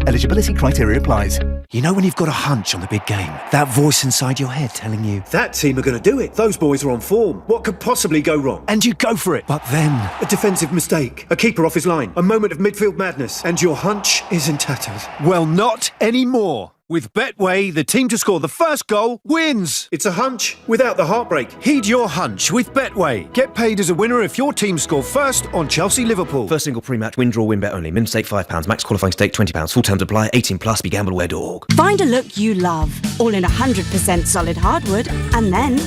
Eligibility criteria applies.
You know when you've got a hunch on the big game? That voice inside your head telling you, that team are going to do it. Those boys are on form. What could possibly go wrong? And you go for it. But then, a defensive mistake, a keeper off his line, a moment of midfield madness, and your hunch is in tatters.
Well, not anymore. With Betway, the team to score the first goal wins.
It's a hunch without the heartbreak.
Heed your hunch with Betway. Get paid as a winner if your team score first on Chelsea-Liverpool.
First single pre-match, win, draw, win, bet only. Min stake £5, max qualifying stake £20. Full terms apply, 18+, begambleaware.org.
Find a look you love, all in 100% solid hardwood, and then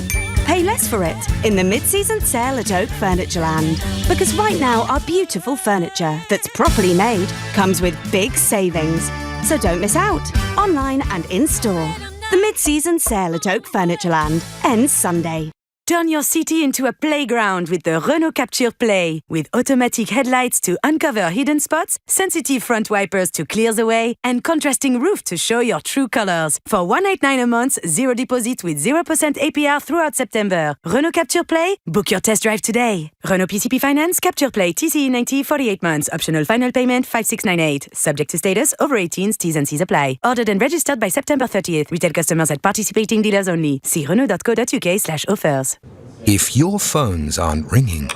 pay less for it in the mid-season sale at Oak Furnitureland. Because right now, our beautiful furniture that's properly made comes with big savings. So don't miss out, online and in-store. The mid-season sale at Oak Furnitureland ends Sunday. Turn your city into a playground with the Renault Capture Play. With automatic headlights to uncover hidden spots, sensitive front wipers to clear the way, and contrasting roof to show your true colors. For $189 a month, zero deposit with 0% APR throughout September. Renault Capture Play? Book your test drive today. Renault PCP Finance, Capture Play, TCE 90, 48 months. Optional final payment, 5698. Subject to status, over 18s, T's and C's apply. Ordered and registered by September 30th. Retail customers at participating dealers only. See renault.co.uk/offers.
If your phones aren't ringing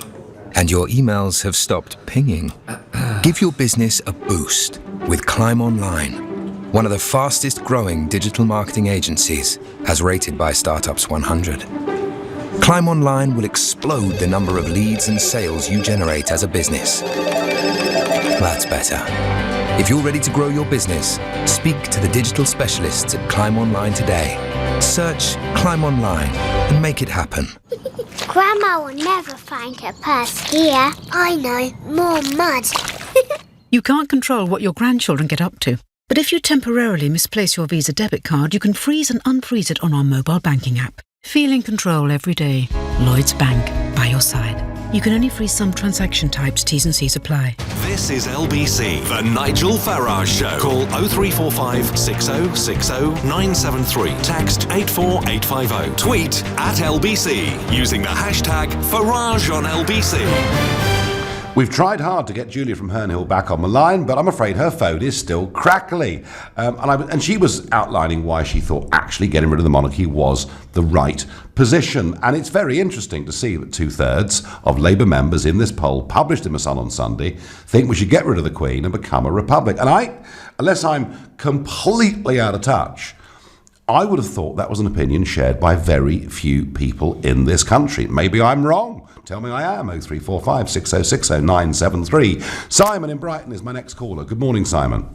and your emails have stopped pinging, give your business a boost with Climb Online, one of the fastest growing digital marketing agencies as rated by Startups 100. Climb Online will explode the number of leads and sales you generate as a business. That's better. If you're ready to grow your business, speak to the digital specialists at Climb Online today. Search Climb Online and make it happen.
Grandma will never find her purse here. I know, more mud.
You can't control what your grandchildren get up to. But if you temporarily misplace your Visa debit card, you can freeze and unfreeze it on our mobile banking app. Feel in control every day. Lloyds Bank, by your side. You can only freeze some transaction types, T's and C's apply.
This is LBC, the Nigel Farage Show. Call 0345 6060 973. Text 84850. Tweet at LBC using the hashtag Farage on LBC.
We've tried hard to get Julia from Herne Hill back on the line, but I'm afraid her phone is still crackly. And she was outlining why she thought actually getting rid of the monarchy was the right position. And it's very interesting to see that 2/3 of Labour members in this poll, published in The Sun on Sunday, think we should get rid of the Queen and become a republic. And unless I'm completely out of touch, I would have thought that was an opinion shared by very few people in this country. Maybe I'm wrong. Tell me I am. 0345 6060 973. Simon in Brighton is my next caller. Good morning, Simon.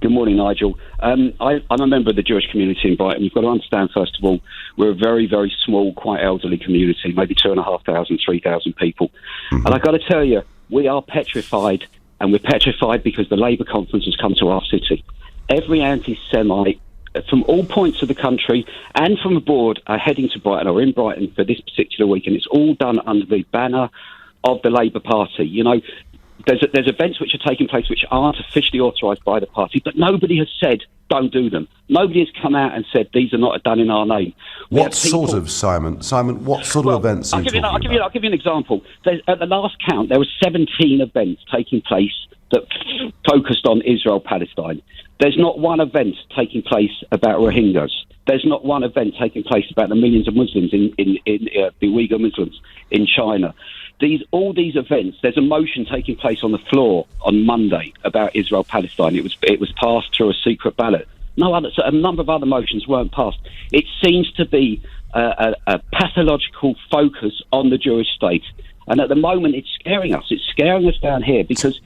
Good morning, Nigel. I'm a member of the Jewish community in Brighton. You've got to understand, first of all, we're a very, very small, quite elderly community, maybe 2,500, 3,000 people. Mm-hmm. And I've got to tell you, we are petrified, and we're petrified because the Labour conference has come to our city. Every anti-Semite from all points of the country and from abroad are heading to Brighton or in Brighton for this particular week, and it's all done under the banner of the Labour Party. You know, there's events which are taking place which aren't officially authorised by the party, but nobody has said don't do them. Nobody has come out and said these are not done in our name.
What sort of, Simon, what sort of events are you talking about?
I'll give you an example. At the last count, there were 17 events taking place that focused on Israel-Palestine. There's not one event taking place about Rohingyas. There's not one event taking place about the millions of Muslims in the Uyghur Muslims in China. All these events, there's a motion taking place on the floor on Monday about Israel-Palestine. It was passed through a secret ballot. A number of other motions weren't passed. It seems to be a pathological focus on the Jewish state. And at the moment, it's scaring us. It's scaring us down here because,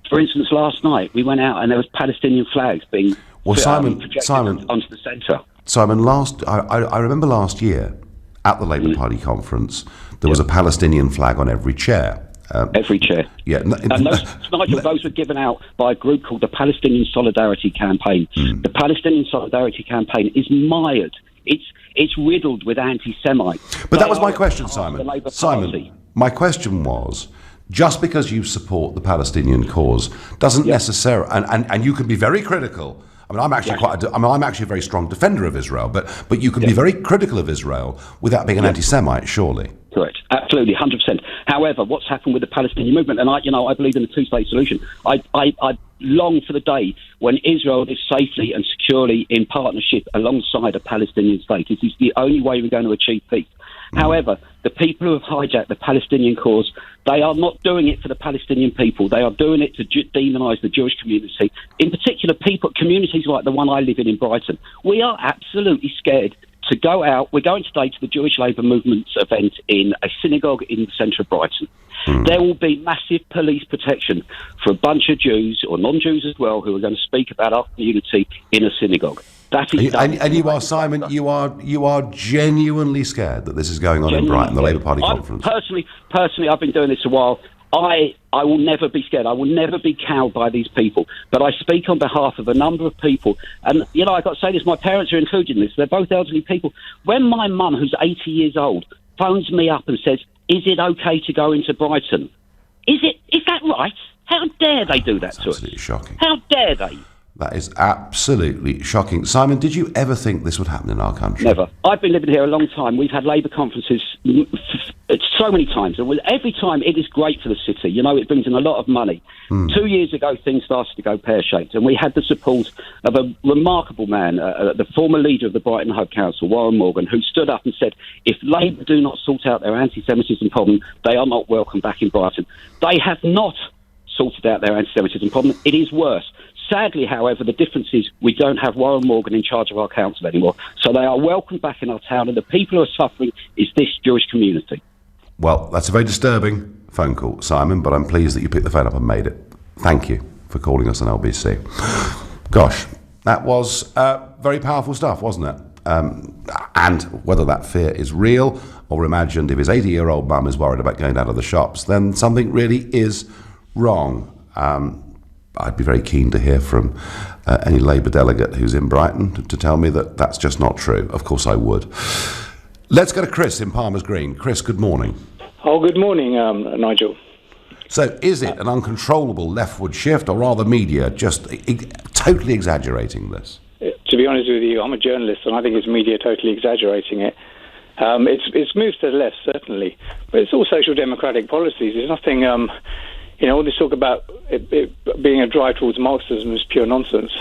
for instance, last night we went out and there was Palestinian flags being projected onto the centre.
Simon, I remember last year at the Labour Party conference, there was a Palestinian flag on every chair.
Every chair.
Yeah.
And those were given out by a group called the Palestinian Solidarity Campaign. The Palestinian Solidarity Campaign is mired. It's riddled with anti-Semites.
But that was my question, Simon. My question was, just because you support the Palestinian cause doesn't necessarily, and you can be very critical. I mean, I'm actually a very strong defender of Israel, but you can be very critical of Israel without being an anti-Semite, surely.
Correct, absolutely, 100%. However, what's happened with the Palestinian movement, and I believe in a two-state solution. I long for the day when Israel is safely and securely in partnership alongside a Palestinian state. It is the only way we're going to achieve peace. However, the people who have hijacked the Palestinian cause, they are not doing it for the Palestinian people. They are doing it to demonise the Jewish community, in particular communities like the one I live in Brighton. We are absolutely scared to go out. We're going today to the Jewish Labour Movement's event in a synagogue in the centre of Brighton. There will be massive police protection for a bunch of Jews, or non-Jews as well, who are going to speak about our community in a synagogue.
And you are, Simon, you are genuinely scared that this is going on in Brighton, the Labour Party conference?
Personally, I've been doing this a while. I will never be scared. I will never be cowed by these people. But I speak on behalf of a number of people. And, I've got to say this, my parents are included in this. They're both elderly people. When my mum, who's 80 years old, phones me up and says, is it okay to go into Brighton? Is that right? How dare they do that to us?
Absolutely shocking.
How dare they?
That is absolutely shocking. Simon, did you ever think this would happen in our country?
Never. I've been living here a long time. We've had Labour conferences so many times. And every time it is great for the city. It brings in a lot of money. 2 years ago, things started to go pear-shaped. And we had the support of a remarkable man, the former leader of the Brighton Hove Council, Warren Morgan, who stood up and said, if Labour do not sort out their anti-Semitism problem, they are not welcome back in Brighton. They have not sorted out their anti-Semitism problem. It is worse. Sadly, however, the difference is we don't have Warren Morgan in charge of our council anymore. So they are welcome back in our town, and the people who are suffering is this Jewish community.
Well, that's a very disturbing phone call, Simon, but I'm pleased that you picked the phone up and made it. Thank you for calling us on LBC. Gosh, that was very powerful stuff, wasn't it? And whether that fear is real or imagined, if his 80-year-old mum is worried about going down to the shops, then something really is wrong. I'd be very keen to hear from any Labour delegate who's in Brighton to tell me that that's just not true. Of course I would. Let's go to Chris in Palmer's Green. Chris, good morning.
Oh, good morning, Nigel.
So is it an uncontrollable leftward shift, or are the media just totally exaggerating this?
To be honest with you, I'm a journalist and I think it's media totally exaggerating it. It's moved to the left, certainly, but it's all social democratic policies. There's nothing... all this talk about it being a drive towards Marxism is pure nonsense.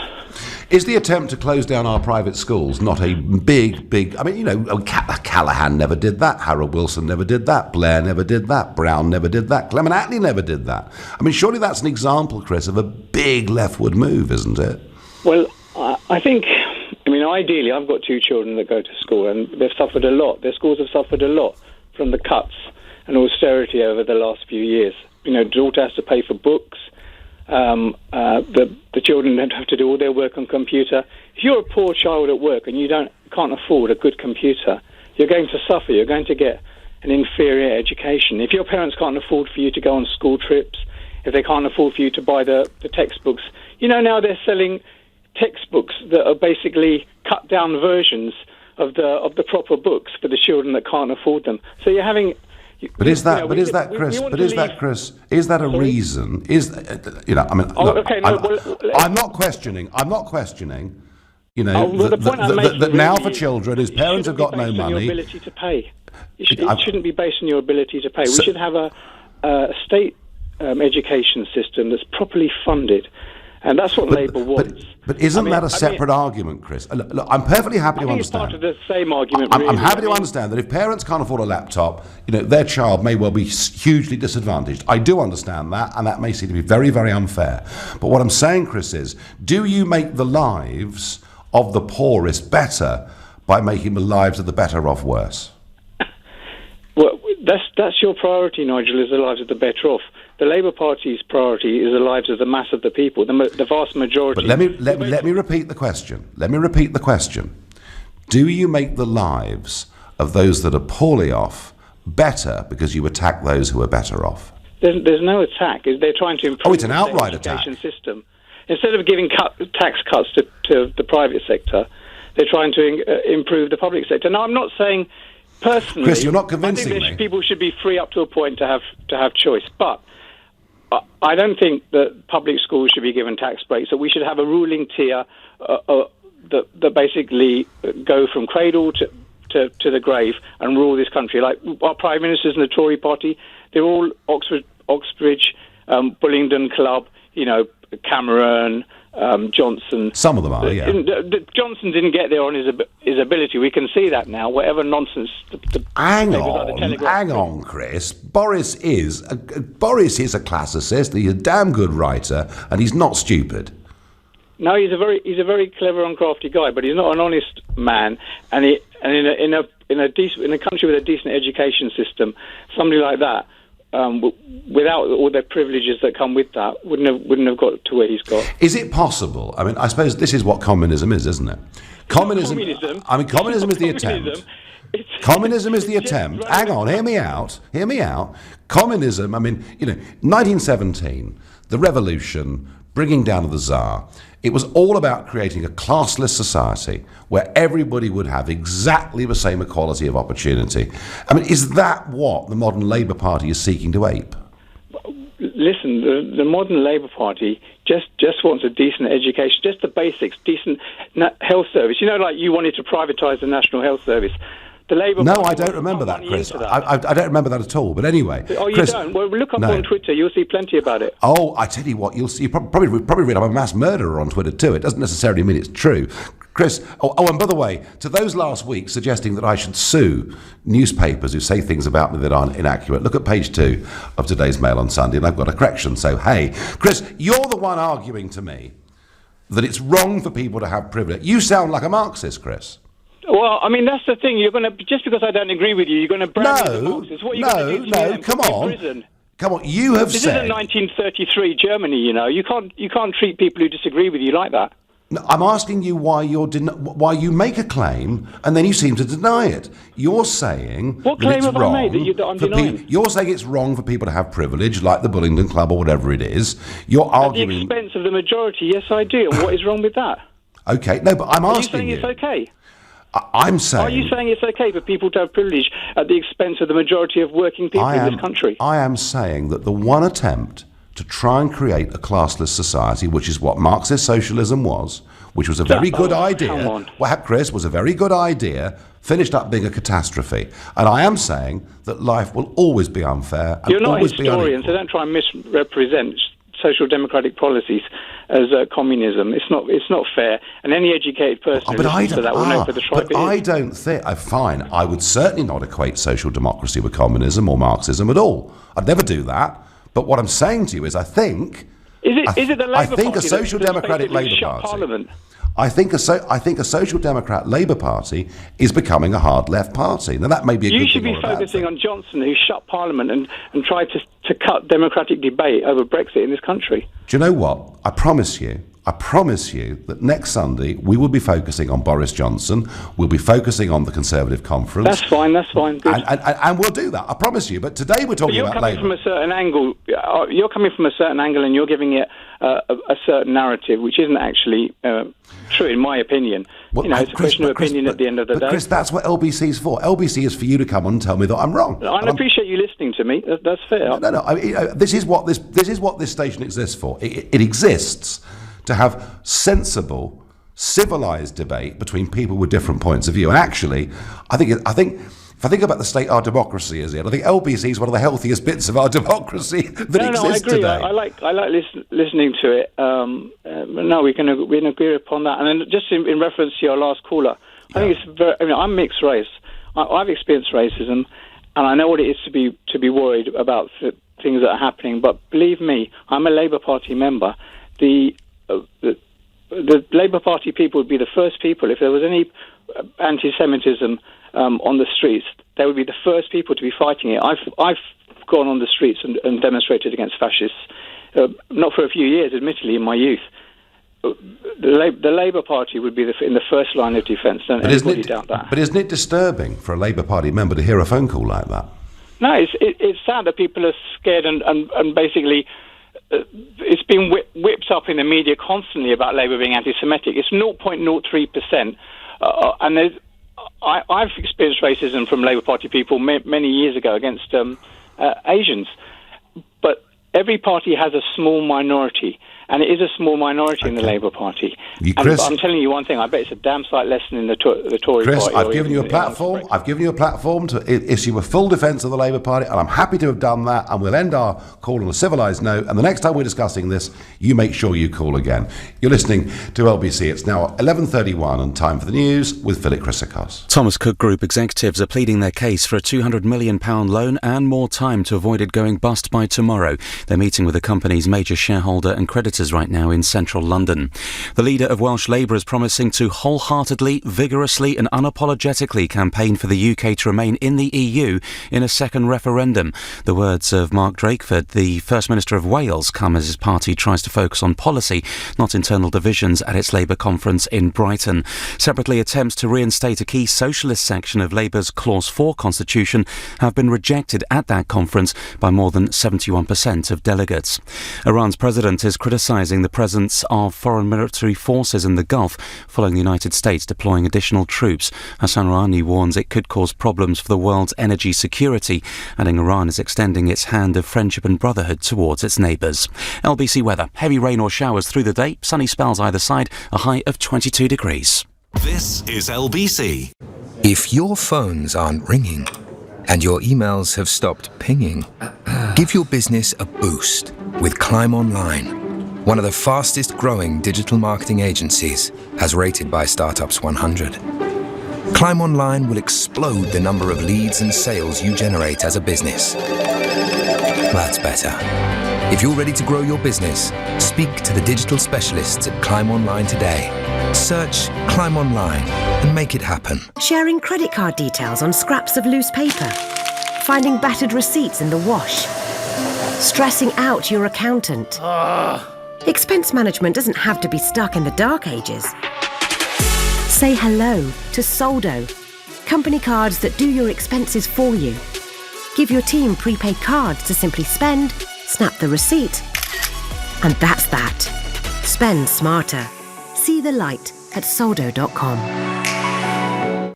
Is the attempt to close down our private schools not a big... I mean, Callaghan never did that, Harold Wilson never did that, Blair never did that, Brown never did that, Clement Attlee never did that. I mean, surely that's an example, Chris, of a big leftward move, isn't it?
Well, I think... ideally, I've got two children that go to school and they've suffered a lot. Their schools have suffered a lot from the cuts and austerity over the last few years. Daughter has to pay for books. The children don't have to do all their work on computer. If you're a poor child at work and you can't afford a good computer, you're going to suffer. You're going to get an inferior education. If your parents can't afford for you to go on school trips, if they can't afford for you to buy the textbooks, now they're selling textbooks that are basically cut down versions of the proper books for the children that can't afford them. So you're having...
But is that a reason? I'm not questioning.
The point I'm making
that now for children, his parents have got no money.
Your ability to pay. It shouldn't be based on your ability to pay. We should have a state education system that's properly funded, And that's what Labour wants.
But isn't that a separate argument, Chris? Look, I'm perfectly happy to understand.
It's part of the same argument.
I'm happy to understand that if parents can't afford a laptop, their child may well be hugely disadvantaged. I do understand that, and that may seem to be very, very unfair. But what I'm saying, Chris, is do you make the lives of the poorest better by making the lives of the better off worse?
Well, that's your priority, Nigel, is the lives of the better off. The Labour Party's priority is the lives of the mass of the people, the vast majority.
But let me repeat the question. Do you make the lives of those that are poorly off better because you attack those who are better off?
There's no attack. They're trying to improve
it's an outright
the education system. Instead of giving tax cuts to the private sector, they're trying to improve the public sector. Now, I'm not saying personally,
Chris, you're not convincing me.
People should be free up to a point to have choice, but I don't think that public schools should be given tax breaks. That we should have a ruling tier that basically go from cradle to the grave and rule this country. Like our prime ministers in the Tory party, they're all Oxbridge, Bullingdon Club, Cameron, Johnson.
Some of them are, yeah.
Johnson didn't get there on his ability. We can see that now. Whatever nonsense.
Hang on, Chris. Boris is a classicist. He's a damn good writer, and he's not stupid.
No, he's a very clever and crafty guy, but he's not an honest man. And in a country with a decent education system, somebody like that, without all the privileges that come with that, wouldn't have got to where he's got.
Is it possible? I mean, I suppose this is what communism is, isn't it? Communism is the attempt. Communism is the attempt. Hang on, hear me out. Communism, 1917, the revolution, bringing down of the Tsar. It was all about creating a classless society where everybody would have exactly the same equality of opportunity. Is that what the modern Labour Party is seeking to ape?
Listen, the modern Labour Party just wants a decent education, just the basics, decent health service. Like you wanted to privatise the National Health Service. The Labour Party
I don't remember that, Chris. I don't remember that at all. But anyway,
you
Chris,
don't? Well, look up on Twitter. You'll see plenty about it.
Oh, I tell you what, you'll see. You probably read I'm a mass murderer on Twitter too. It doesn't necessarily mean it's true, Chris. Oh, and by the way, to those last week suggesting that I should sue newspapers who say things about me that aren't inaccurate, look at page 2 of today's Mail on Sunday, and I've got a correction. So, hey, Chris, you're the one arguing to me that it's wrong for people to have privilege. You sound like a Marxist, Chris.
Well, that's the thing. You're going to, just because I don't agree with you, you're going to brand me as a Marxist. What are you going to do?
Come on. You have
said...
This
isn't 1933 Germany, You can't treat people who disagree with you like that.
No, I'm asking you why you make a claim and then you seem to deny it. You're saying
what claim have I made that I'm denying?
You're saying it's wrong for people to have privilege, like the Bullingdon Club or whatever it is. You're arguing...
At the expense of the majority, yes, I do. And what is wrong with that?
Okay, no, but I'm asking you...
Are you saying it's okay?
I'm saying...
Are you saying it's okay for people to have privilege at the expense of the majority of working people in this country?
I am saying that the one attempt to try and create a classless society, which is what Marxist socialism was, which was a very good idea. Well, Chris, was a very good idea, finished up being a catastrophe. And I am saying that life will always be unfair and
You're not
always
a historian, so don't try and misrepresent social democratic policies as communism. It's not fair. And any educated person who listens to that will know what the tribe is.
I don't think... fine, I would certainly not equate social democracy with communism or Marxism at all. I'd never do that. But what I'm saying to you is I think...
Is it the Labour Party
a social democratic Labour Party...
Parliament?
I think a social democrat Labour Party is becoming a hard left party. Now that may be a good thing.
You should be focusing on Johnson, who shut Parliament and tried to cut democratic debate over Brexit in this country.
Do you know what? I promise you that next Sunday we will be focusing on Boris Johnson. We'll be focusing on the Conservative Conference.
That's fine. Good.
And we'll do that. I promise you. But today we're talking about Labour.
From a certain angle. You're coming from a certain angle, and you're giving it a certain narrative, which isn't actually true, in my opinion. Well, it's a question of opinion at the end of the day.
Chris, that's what LBC is for. LBC is for you to come on and tell me that I'm wrong.
I appreciate you listening to me. That's fair.
No. This is what this station exists for. It exists to have sensible, civilized debate between people with different points of view. And actually, I think if I think about the state our democracy is in, I think LBC is one of the healthiest bits of our democracy that exists
I agree.
today.
I like listening to it. No, we can agree upon that. And then just in reference to your last caller, I think it's very. I mean, I'm mixed race. I've experienced racism, and I know what it is to be worried about things that are happening. But believe me, I'm a Labour Party member. The Labour Party people would be the first people, if there was any anti-Semitism on the streets, they would be the first people to be fighting it. I've gone on the streets and demonstrated against fascists, not for a few years, admittedly, in my youth. The Labour Party would be in the first line of defence. Don't anybody doubt that.
But isn't it disturbing for a Labour Party member to hear a phone call like that?
No, it's sad that people are scared and basically it's been whipped up in the media constantly about Labour being anti-Semitic. It's 0.03%, and I've experienced racism from Labour Party people many years ago against Asians. But every party has a small minority, and it is a small minority in the Labour Party.
Chris,
I'm telling you one thing, I bet it's a damn sight less than in the Tory
Chris,
Party.
I've given you a platform. I've given you a platform to issue a full defence of the Labour Party, and I'm happy to have done that, and we'll end our call on a civilised note, and the next time we're discussing this, you make sure you call again. You're listening to LBC. It's now 11:31 and time for the news with Philip Chryssikos.
Thomas Cook Group executives are pleading their case for a £200 million loan and more time to avoid it going bust by tomorrow. They're meeting with the company's major shareholder and creditors right now in central London. The leader of Welsh Labour is promising to wholeheartedly, vigorously and unapologetically campaign for the UK to remain in the EU in a second referendum. The words of Mark Drakeford, the First Minister of Wales, come as his party tries to focus on policy, not internal divisions, at its Labour conference in Brighton. Separately, attempts to reinstate a key socialist section of Labour's Clause 4 constitution have been rejected at that conference by more than 71% of delegates. Iran's president is criticising the presence of foreign military forces in the Gulf following the United States deploying additional troops. Hassan Rouhani warns it could cause problems for the world's energy security, adding Iran is extending its hand of friendship and brotherhood towards its neighbours. LBC weather: heavy rain or showers through the day, sunny spells either side, a high of 22 degrees.
This is LBC.
If your phones aren't ringing and your emails have stopped pinging, give your business a boost with Climb Online, one of the fastest growing digital marketing agencies, as rated by Startups 100. Climb Online will explode the number of leads and sales you generate as a business. That's better. If you're ready to grow your business, speak to the digital specialists at Climb Online today. Search Climb Online and make it happen.
Sharing credit card details on scraps of loose paper. Finding battered receipts in the wash. Stressing out your accountant. Expense management doesn't have to be stuck in the dark ages. Say hello to Soldo, company cards that do your expenses for you. Give your team prepaid cards to simply spend, snap the receipt, and that's that. Spend smarter. See the light at soldo.com.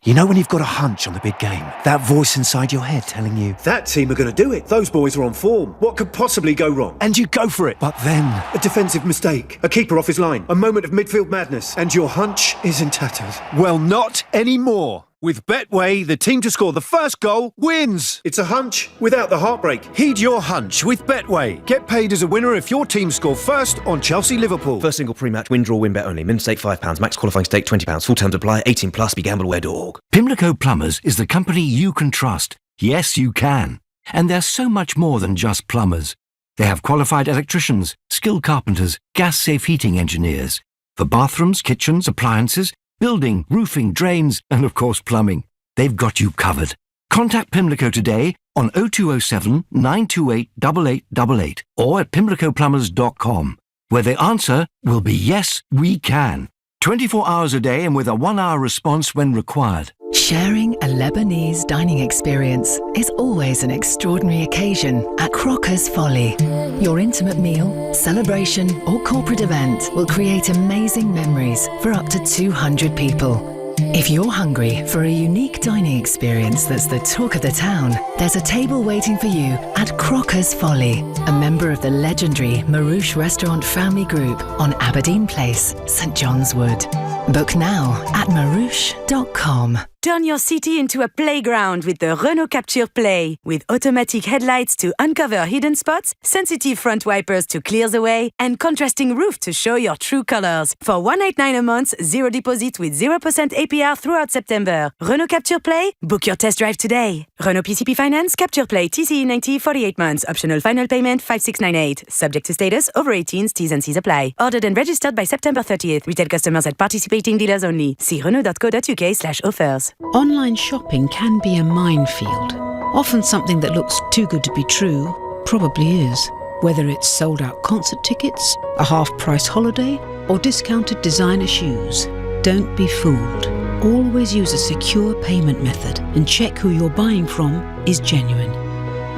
You know when you've got a hunch on the big game? That voice inside your head telling you, that team are going to do it. Those boys are on form. What could possibly go wrong? And you go for it. But then, a defensive mistake. A keeper off his line. A moment of midfield madness. And your hunch is in tatters.
Well, not anymore. With Betway, the team to score the first goal wins.
It's a hunch without the heartbreak.
Heed your hunch with Betway. Get paid as a winner if your team score first on Chelsea-Liverpool.
First single pre-match, win, draw, win, bet only. Min stake £5, max qualifying stake £20. Full terms apply, 18 plus, BeGambleAware.org.
Pimlico Plumbers is the company you can trust. Yes, you can. And they're so much more than just plumbers. They have qualified electricians, skilled carpenters, gas-safe heating engineers. For bathrooms, kitchens, appliances, building, roofing, drains, and of course plumbing. They've got you covered. Contact Pimlico today on 0207 928 8888 or at pimlicoplumbers.com, where the answer will be yes, we can. 24 hours a day and with a 1-hour response when required.
Sharing a Lebanese dining experience is always an extraordinary occasion at Crocker's Folly. Your intimate meal, celebration, or corporate event will create amazing memories for up to 200 people. If you're hungry for a unique dining experience that's the talk of the town, there's a table waiting for you at Crocker's Folly, a member of the legendary Marouche Restaurant Family Group on Aberdeen Place, St John's Wood. Book now at marouche.com.
Turn your city into a playground with the Renault Capture Play. With automatic headlights to uncover hidden spots, sensitive front wipers to clear the way, and contrasting roof to show your true colors. For $189 a month, zero deposit with 0% APR throughout September. Renault Capture Play? Book your test drive today. Renault PCP Finance Capture Play TCE 90 48 months. Optional final payment 5698. Subject to status, over 18s, T's and C's apply. Ordered and registered by September 30th. Retail customers at participating dealers only. See Renault.co.uk/offers.
Online shopping can be a minefield. Often something that looks too good to be true probably is. Whether it's sold out concert tickets, a half-price holiday, or discounted designer shoes. Don't be fooled. Always use a secure payment method and check who you're buying from is genuine.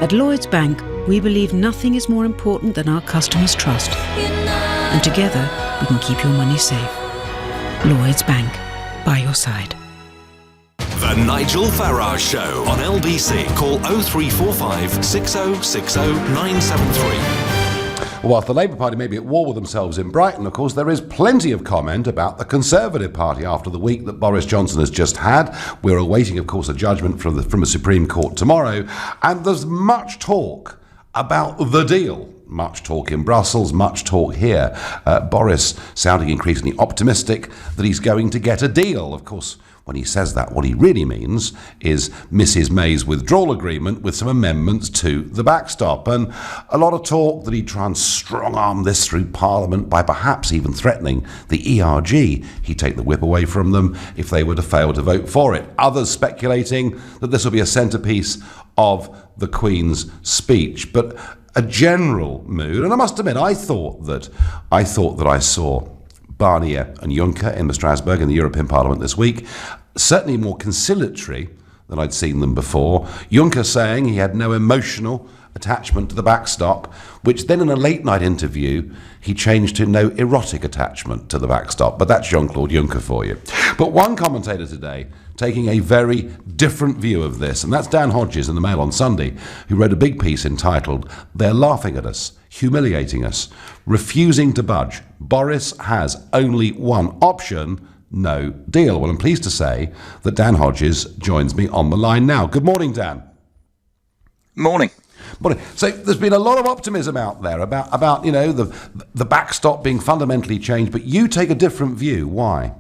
At Lloyds Bank, we believe nothing is more important than our customers' trust. And together, we can keep your money safe. Lloyds Bank, by your side.
The Nigel Farage Show on LBC. Call 0345 6060 973.
Whilst the Labour Party may be at war with themselves in Brighton, of course, there is plenty of comment about the Conservative Party after the week that Boris Johnson has just had. We're awaiting, of course, a judgment from the Supreme Court tomorrow, and there's much talk about the deal. Much talk in Brussels, much talk here. Boris sounding increasingly optimistic that he's going to get a deal. Of course, when he says that, what he really means is Mrs May's withdrawal agreement with some amendments to the backstop. And a lot of talk that he'd try and strong-arm this through Parliament by perhaps even threatening the ERG. He'd take the whip away from them if they were to fail to vote for it. Others speculating that this will be a centrepiece of the Queen's speech. But a general mood, and I must admit, I thought that I saw Barnier and Juncker in Strasbourg in the European Parliament this week, certainly more conciliatory than I'd seen them before. Juncker saying he had no emotional attachment to the backstop, which then in a late night interview he changed to no erotic attachment to the backstop. But that's Jean-Claude Juncker for you. But one commentator today taking a very different view of this, and that's Dan Hodges in the Mail on Sunday, who wrote a big piece entitled "They're Laughing at Us, Humiliating Us, Refusing to Budge. Boris has only one option, no deal." Well, I'm pleased to say that Dan Hodges joins me on the line now. Good morning, Dan.
Morning.
Morning. So there's been a lot of optimism out there about the backstop being fundamentally changed, but you take a different view. Why?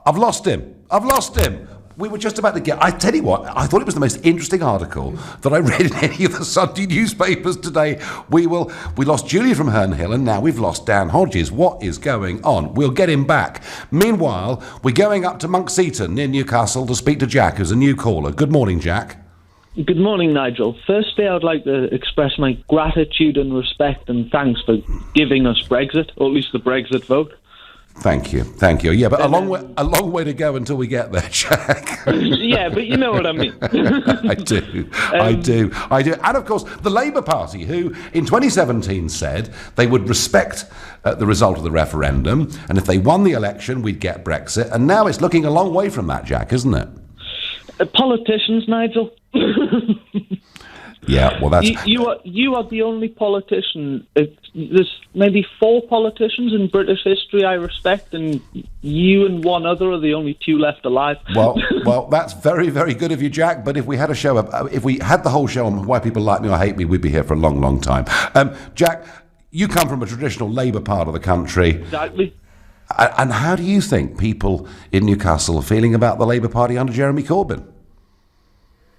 I've lost him. We were just about to get... I tell you what, I thought it was the most interesting article that I read in any of the Sunday newspapers today. We lost Julia from Herne Hill, and now we've lost Dan Hodges. What is going on? We'll get him back. Meanwhile, we're going up to Monk Seaton near Newcastle to speak to Jack, who's a new caller. Good morning, Jack.
Good morning, Nigel. Firstly, I'd like to express my gratitude and respect and thanks for giving us Brexit, or at least the Brexit vote.
Thank you. Yeah, but a long way to go until we get there, Jack.
Yeah, but you know what I mean.
I do. And of course, the Labour Party, who in 2017 said they would respect the result of the referendum, and if they won the election, we'd get Brexit. And now it's looking a long way from that, Jack, isn't it?
Politicians, Nigel.
Yeah, well, that's...
You are the only politician. There's maybe 4 politicians in British history I respect, and you and one other are the only 2 left alive.
Well, that's very, very good of you, Jack. But if we had a show, if we had the whole show on why people like me or hate me, we'd be here for a long, long time. Jack, you come from a traditional Labour part of the country.
Exactly.
And how do you think people in Newcastle are feeling about the Labour Party under Jeremy Corbyn?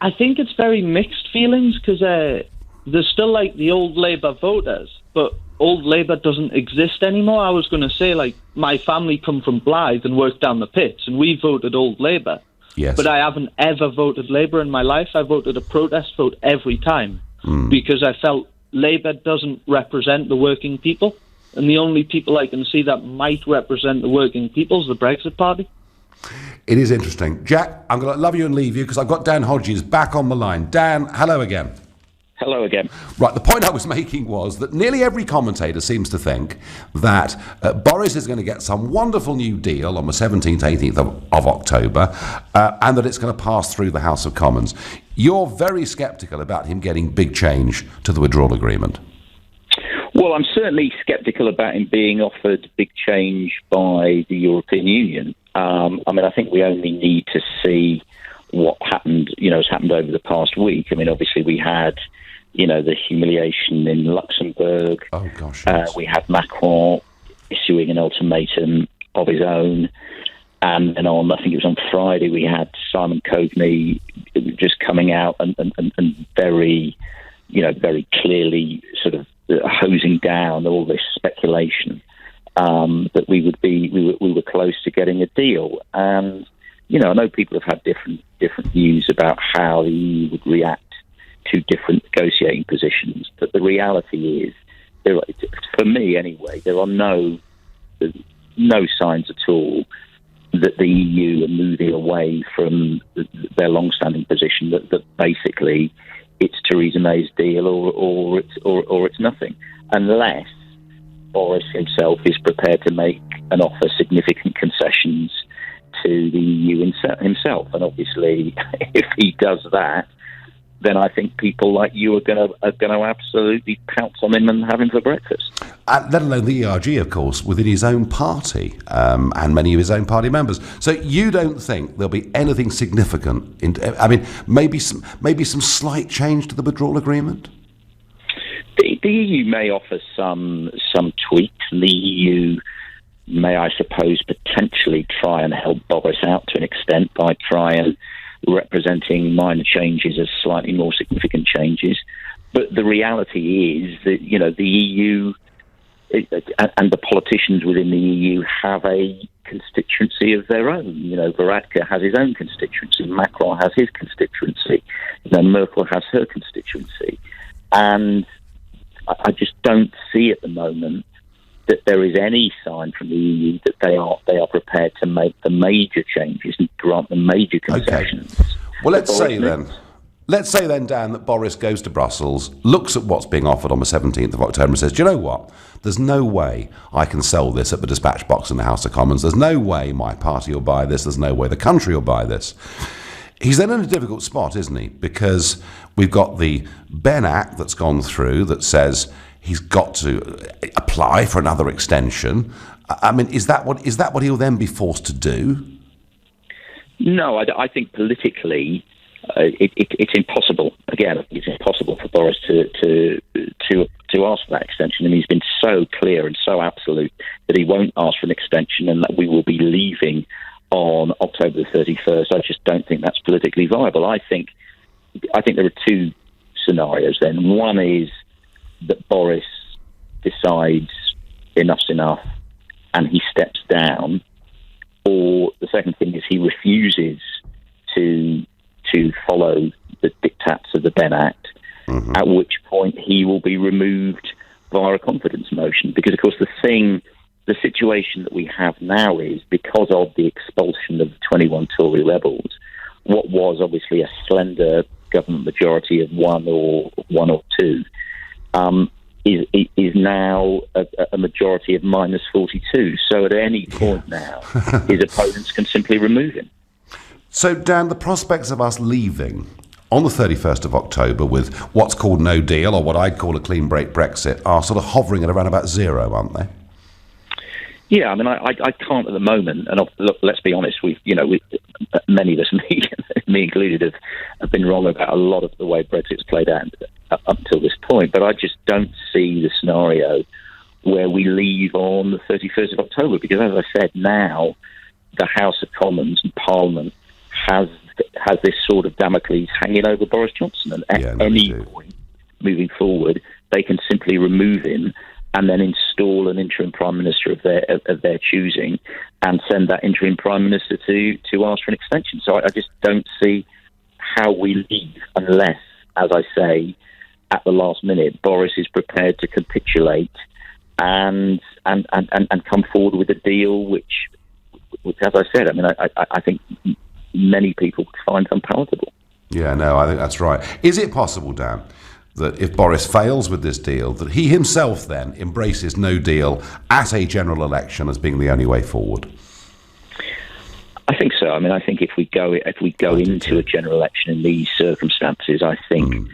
I think it's very mixed feelings because there's still like the old Labour voters, but old Labour doesn't exist anymore. I was going to say, like, my family come from Blythe and worked down the pits, and we voted old Labour.
Yes.
But I haven't ever voted Labour in my life. I voted a protest vote every time because I felt Labour doesn't represent the working people, and the only people I can see that might represent the working people is the Brexit Party.
It is interesting. Jack, I'm going to love you and leave you because I've got Dan Hodges back on the line. Dan, hello again.
Hello again.
Right, the point I was making was that nearly every commentator seems to think that Boris is going to get some wonderful new deal on the 17th, 18th of October, and that it's going to pass through the House of Commons. You're very sceptical about him getting big change to the withdrawal agreement.
Well, I'm certainly sceptical about him being offered big change by the European Union. I think we only need to see what happened, has happened over the past week. Obviously we had, the humiliation in Luxembourg.
Oh, gosh.
We had Macron issuing an ultimatum of his own. And then I think it was on Friday, we had Simon Coveney just coming out and very, very clearly sort of hosing down all this speculation that we were close to getting a deal. And I know people have had different views about how the EU would react to different negotiating positions, but the reality is, for me anyway, there are no signs at all that the EU are moving away from their long-standing position that basically it's Theresa May's deal or it's nothing, unless Boris himself is prepared to make and offer significant concessions to the EU himself. And obviously, if he does that, then I think people like you are going to absolutely pounce on him and have him for breakfast.
Let alone the ERG, of course, within his own party and many of his own party members. So you don't think there'll be anything significant? Maybe some slight change to the withdrawal agreement?
The EU may offer some tweaks. The EU may, I suppose, potentially try and help Boris out to an extent by trying representing minor changes as slightly more significant changes. But the reality is that, the EU and the politicians within the EU have a constituency of their own. Varadkar has his own constituency, Macron has his constituency, Merkel has her constituency. And I just don't see at the moment that there is any sign from the EU that they are prepared to make the major changes and grant the major concessions.
Okay. Well, let's say then, Dan, that Boris goes to Brussels, looks at what's being offered on the 17th of October and says, do you know what? There's no way I can sell this at the dispatch box in the House of Commons. There's no way my party will buy this. There's no way the country will buy this. He's then in a difficult spot, isn't he? Because we've got the Ben Act that's gone through that says he's got to apply for another extension. Is that what he'll then be forced to do?
No, I think politically it's impossible. Again, it's impossible for Boris to ask for that extension. He's been so clear and so absolute that he won't ask for an extension and that we will be leaving on October the 31st. I just don't think that's politically viable. I think there are two scenarios then. One is that Boris decides enough's enough and he steps down, or the second thing is he refuses to follow the diktats of the Ben Act, at which point he will be removed via a confidence motion. Because, of course, the situation that we have now is, because of the expulsion of the 21 Tory rebels, what was obviously a slender government majority of one or two, is now a majority of minus 42. So at any point now, his opponents can simply remove him.
So, Dan, the prospects of us leaving on the 31st of October with what's called no deal, or what I'd call a clean break Brexit, are sort of hovering at around about zero, aren't they?
Yeah, I can't at the moment. And look, let's be honest. Many of us, me included, have been wrong about a lot of the way Brexit's played out up until this point. But I just don't see the scenario where we leave on the 31st of October, because, as I said, now the House of Commons and Parliament has this sword of Damocles hanging over Boris Johnson, and at any point moving forward, they can simply remove him and then install an interim prime minister of their choosing, and send that interim prime minister to ask for an extension. So I just don't see how we leave unless, as I say, at the last minute, Boris is prepared to capitulate and come forward with a deal which, as I said, I think many people find unpalatable.
Yeah, no, I think that's right. Is it possible, Dan, that if Boris fails with this deal, that he himself then embraces no deal at a general election as being the only way forward?
I think so. I think if we go into a general election in these circumstances, I think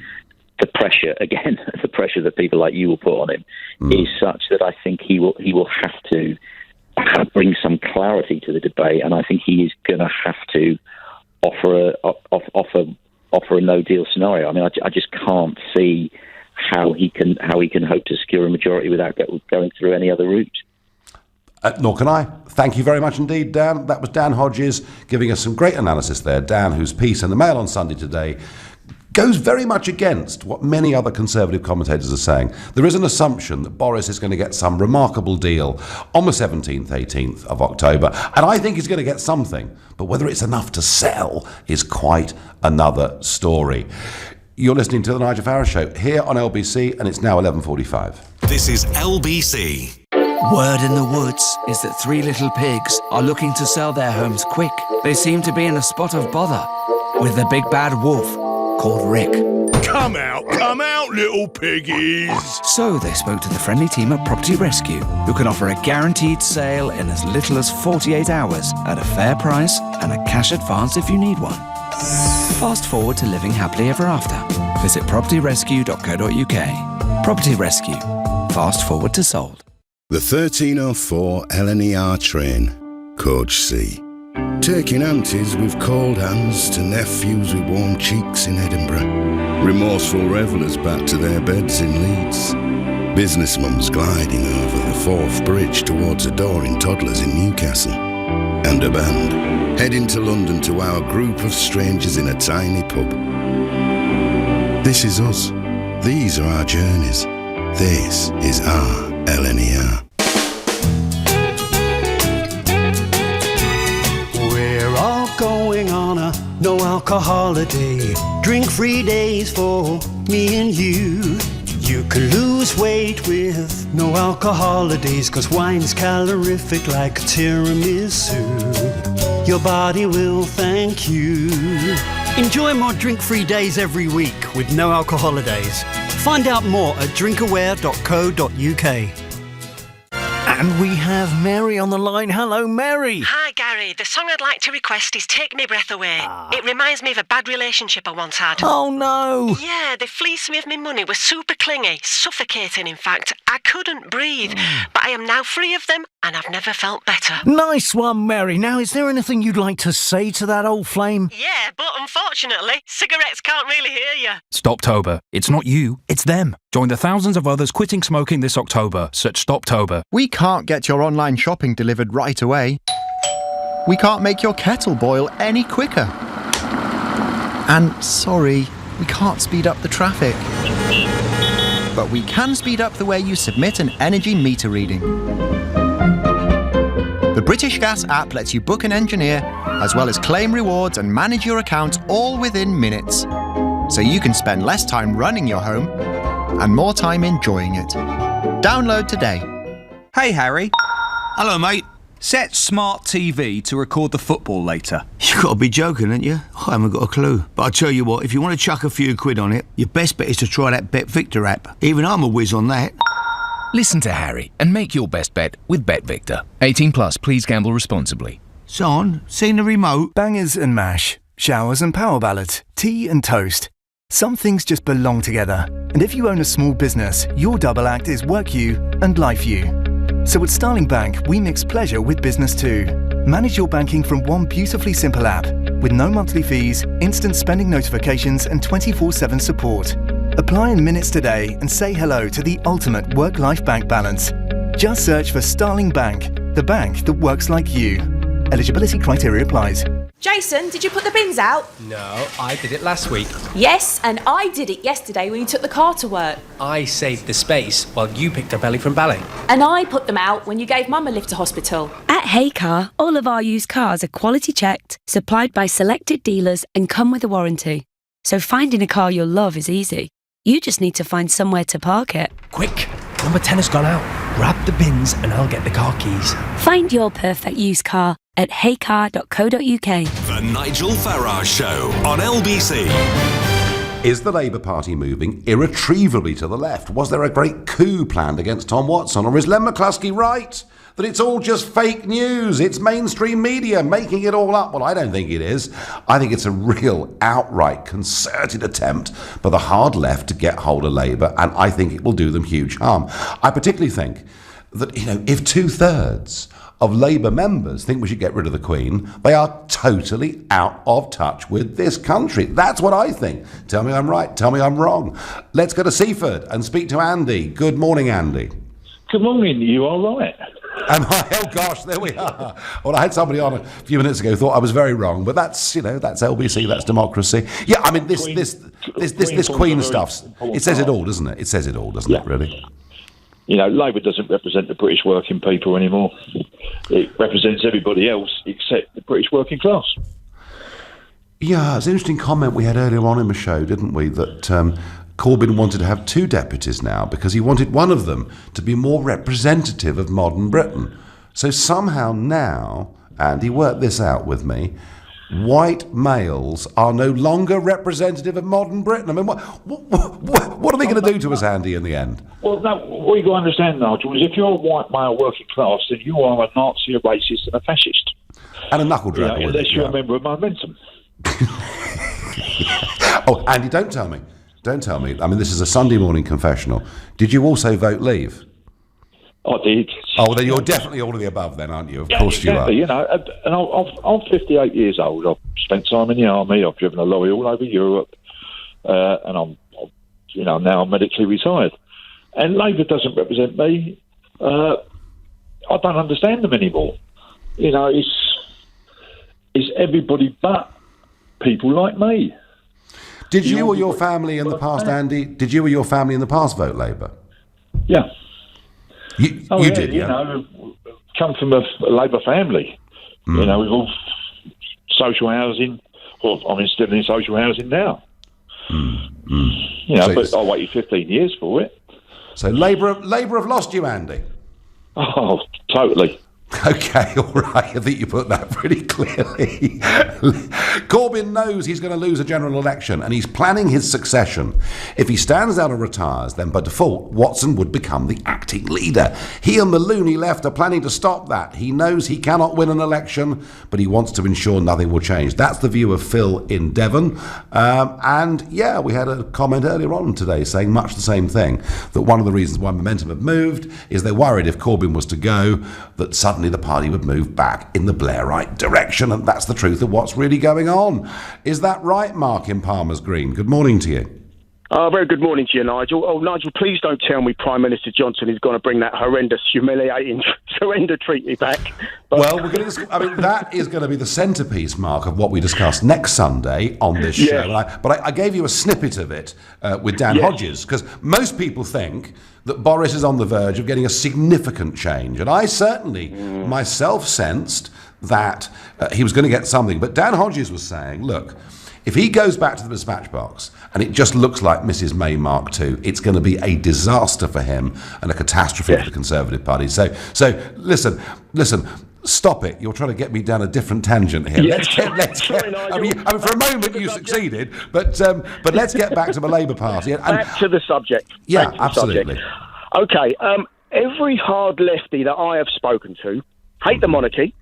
the pressure, again, the pressure that people like you will put on him is such that I think he will have to bring some clarity to the debate, and I think he is going to have to offer a no deal scenario. I mean, I just can't see how he can hope to secure a majority without going through any other route.
Nor can I. Thank you very much indeed, Dan. That was Dan Hodges giving us some great analysis there. Dan, whose piece in the Mail on Sunday today goes very much against what many other Conservative commentators are saying. There is an assumption that Boris is going to get some remarkable deal on the 17th, 18th of October, and I think he's going to get something, but whether it's enough to sell is quite another story. You're listening to The Nigel Farage Show here on LBC, and it's now 11:45.
This is LBC.
Word in the woods is that 3 little pigs are looking to sell their homes quick. They seem to be in a spot of bother with the big bad wolf called Rick.
Come out, little piggies!
So they spoke to the friendly team at Property Rescue, who can offer a guaranteed sale in as little as 48 hours at a fair price and a cash advance if you need one. Fast forward to living happily ever after. Visit propertyrescue.co.uk. Property Rescue. Fast forward to sold.
The 1304 LNER train, Coach C. Taking aunties with cold hands to nephews with warm cheeks in Edinburgh. Remorseful revellers back to their beds in Leeds. Business mums gliding over the Forth Bridge towards a door in Toddlers in Newcastle. And a band heading to London to our group of strangers in a tiny pub. This is us. These are our journeys. This is our LNER.
We're all going on a no-alcohol holiday. Drink-free days for me and you. You can lose weight with no-alcohol holidays, 'cause wine's calorific like a tiramisu. Your body will thank you.
Enjoy more drink-free days every week with no alcohol holidays. Find out more at drinkaware.co.uk. And we have Mary on the line. Hello, Mary.
Hi, Gary. The song I'd like to request is Take Me Breath Away. It reminds me of a bad relationship I once had.
Oh, no.
Yeah, they fleeced me of my money, were super clingy, suffocating, in fact. I couldn't breathe. But I am now free of them, and I've never felt better.
Nice one, Mary. Now, is there anything you'd like to say to that old flame?
Yeah, but unfortunately, cigarettes can't really hear you.
Stoptober. It's not you, it's them. Join the thousands of others quitting smoking this October. Search Stoptober.
We can't get your online shopping delivered right away. We can't make your kettle boil any quicker. And sorry, we can't speed up the traffic. But we can speed up the way you submit an energy meter reading. The British Gas app lets you book an engineer, as well as claim rewards and manage your account all within minutes. So you can spend less time running your home and more time enjoying it. Download today.
Hey, Harry. Hello, mate. Set Smart TV to record the football later.
You've got to be joking, ain't you? I haven't got a clue. But I tell you what, if you want to chuck a few quid on it, your best bet is to try that Bet Victor app. Even I'm a whiz on that.
Listen to Harry and make your best bet with Bet Victor. 18 plus, please gamble responsibly.
Son, seen the remote?
Bangers and mash, showers and power ballads, tea and toast. Some things just belong together. And if you own a small business, your double act is work you and life you. So at Starling Bank, we mix pleasure with business too. Manage your banking from one beautifully simple app with no monthly fees, instant spending notifications and 24/7 support. Apply in minutes today and say hello to the ultimate work-life bank balance. Just search for Starling Bank, the bank that works like you. Eligibility criteria applies.
Jason, did you put the bins out?
No, I did it last week.
Yes, and I did it yesterday when you took the car to work.
I saved the space while you picked up Ellie from ballet.
And I put them out when you gave Mum a lift to hospital.
At Hey Car, all of our used cars are quality checked, supplied by selected dealers and come with a warranty. So finding a car you'll love is easy. You just need to find somewhere to park it.
Quick, number 10 has gone out. Grab the bins and I'll get the car keys.
Find your perfect used car at heycar.co.uk.
The Nigel Farage Show on LBC.
Is the Labour Party moving irretrievably to the left? Was there a great coup planned against Tom Watson? Or is Len McCluskey right that it's all just fake news? It's mainstream media making it all up. Well, I don't think it is. I think it's a real outright concerted attempt by the hard left to get hold of Labour, and I think it will do them huge harm. I particularly think that, if 2/3 of Labour members think we should get rid of the Queen, they are totally out of touch with this country. That's what I think. Tell me I'm right, tell me I'm wrong. Let's go to Seaford and speak to Andy. Good morning, Andy.
Good morning, you are right.
Am I? Oh gosh, there we are. Well, I had somebody on a few minutes ago who thought I was very wrong, but that's LBC, that's democracy. Yeah, I mean this Queen stuff. It says it all, doesn't it? It says it all, doesn't it? Really.
Labour doesn't represent the British working people anymore. It represents everybody else except the British working class.
Yeah, it's an interesting comment we had earlier on in the show, didn't we? That Corbyn wanted to have 2 deputies now because he wanted one of them to be more representative of modern Britain. So somehow now, Andy, work this out with me, white males are no longer representative of modern Britain. I mean, what are they going to do to us, Andy, in the end?
Well, no, what you've got to understand, Nigel, is if you're a white male working class, then you are a Nazi, a racist and a fascist.
And a knuckle dragger.
Unless you're a member of Momentum.
Oh, Andy, don't tell me. Don't tell me. I mean, this is a Sunday morning confessional. Did you also vote Leave?
I did.
Oh, well, then you're definitely all of the above then, aren't you? Of course
exactly,
you are.
And I'm 58 years old. I've spent time in the army. I've driven a lorry all over Europe. And I'm now medically retired. And Labour doesn't represent me. I don't understand them anymore. It's everybody but people like me.
Did you or your family in the past, Andy, vote Labour?
Yeah.
You did, yeah?
Come from a Labour family. We've all social housing. Well, I'm still in social housing now. But I waited 15 years for it.
So Labour have lost you, Andy?
Oh, totally.
Okay, all right. I think you put that pretty clearly. Corbyn knows he's going to lose a general election and he's planning his succession. If he stands down and retires, then by default, Watson would become the acting leader. He and the loony left are planning to stop that. He knows he cannot win an election, but he wants to ensure nothing will change. That's the view of Phil in Devon. We had a comment earlier on today saying much the same thing, that one of the reasons why Momentum have moved is they're worried if Corbyn was to go, that suddenly the party would move back in the Blairite direction, and that's the truth of what's really going on. Is that right, Mark in Palmer's Green? Good morning to you.
Very good morning to you, Nigel. Oh, Nigel, please don't tell me Prime Minister Johnson is going to bring that horrendous, humiliating surrender treaty back.
Well, that is going to be the centrepiece, Mark, of what we discuss next Sunday on this show. I gave you a snippet of it with Dan Hodges, because most people think that Boris is on the verge of getting a significant change. And I certainly myself sensed that he was going to get something. But Dan Hodges was saying, look, if he goes back to the dispatch box and it just looks like Mrs. May Mark II, it's going to be a disaster for him and a catastrophe for the Conservative Party. So listen, stop it. You're trying to get me down a different tangent here. I mean, for a moment you succeeded, but let's get back to the Labour Party.
Back to the subject.
Yeah, absolutely.
Okay, every hard lefty that I have spoken to hate the monarchy.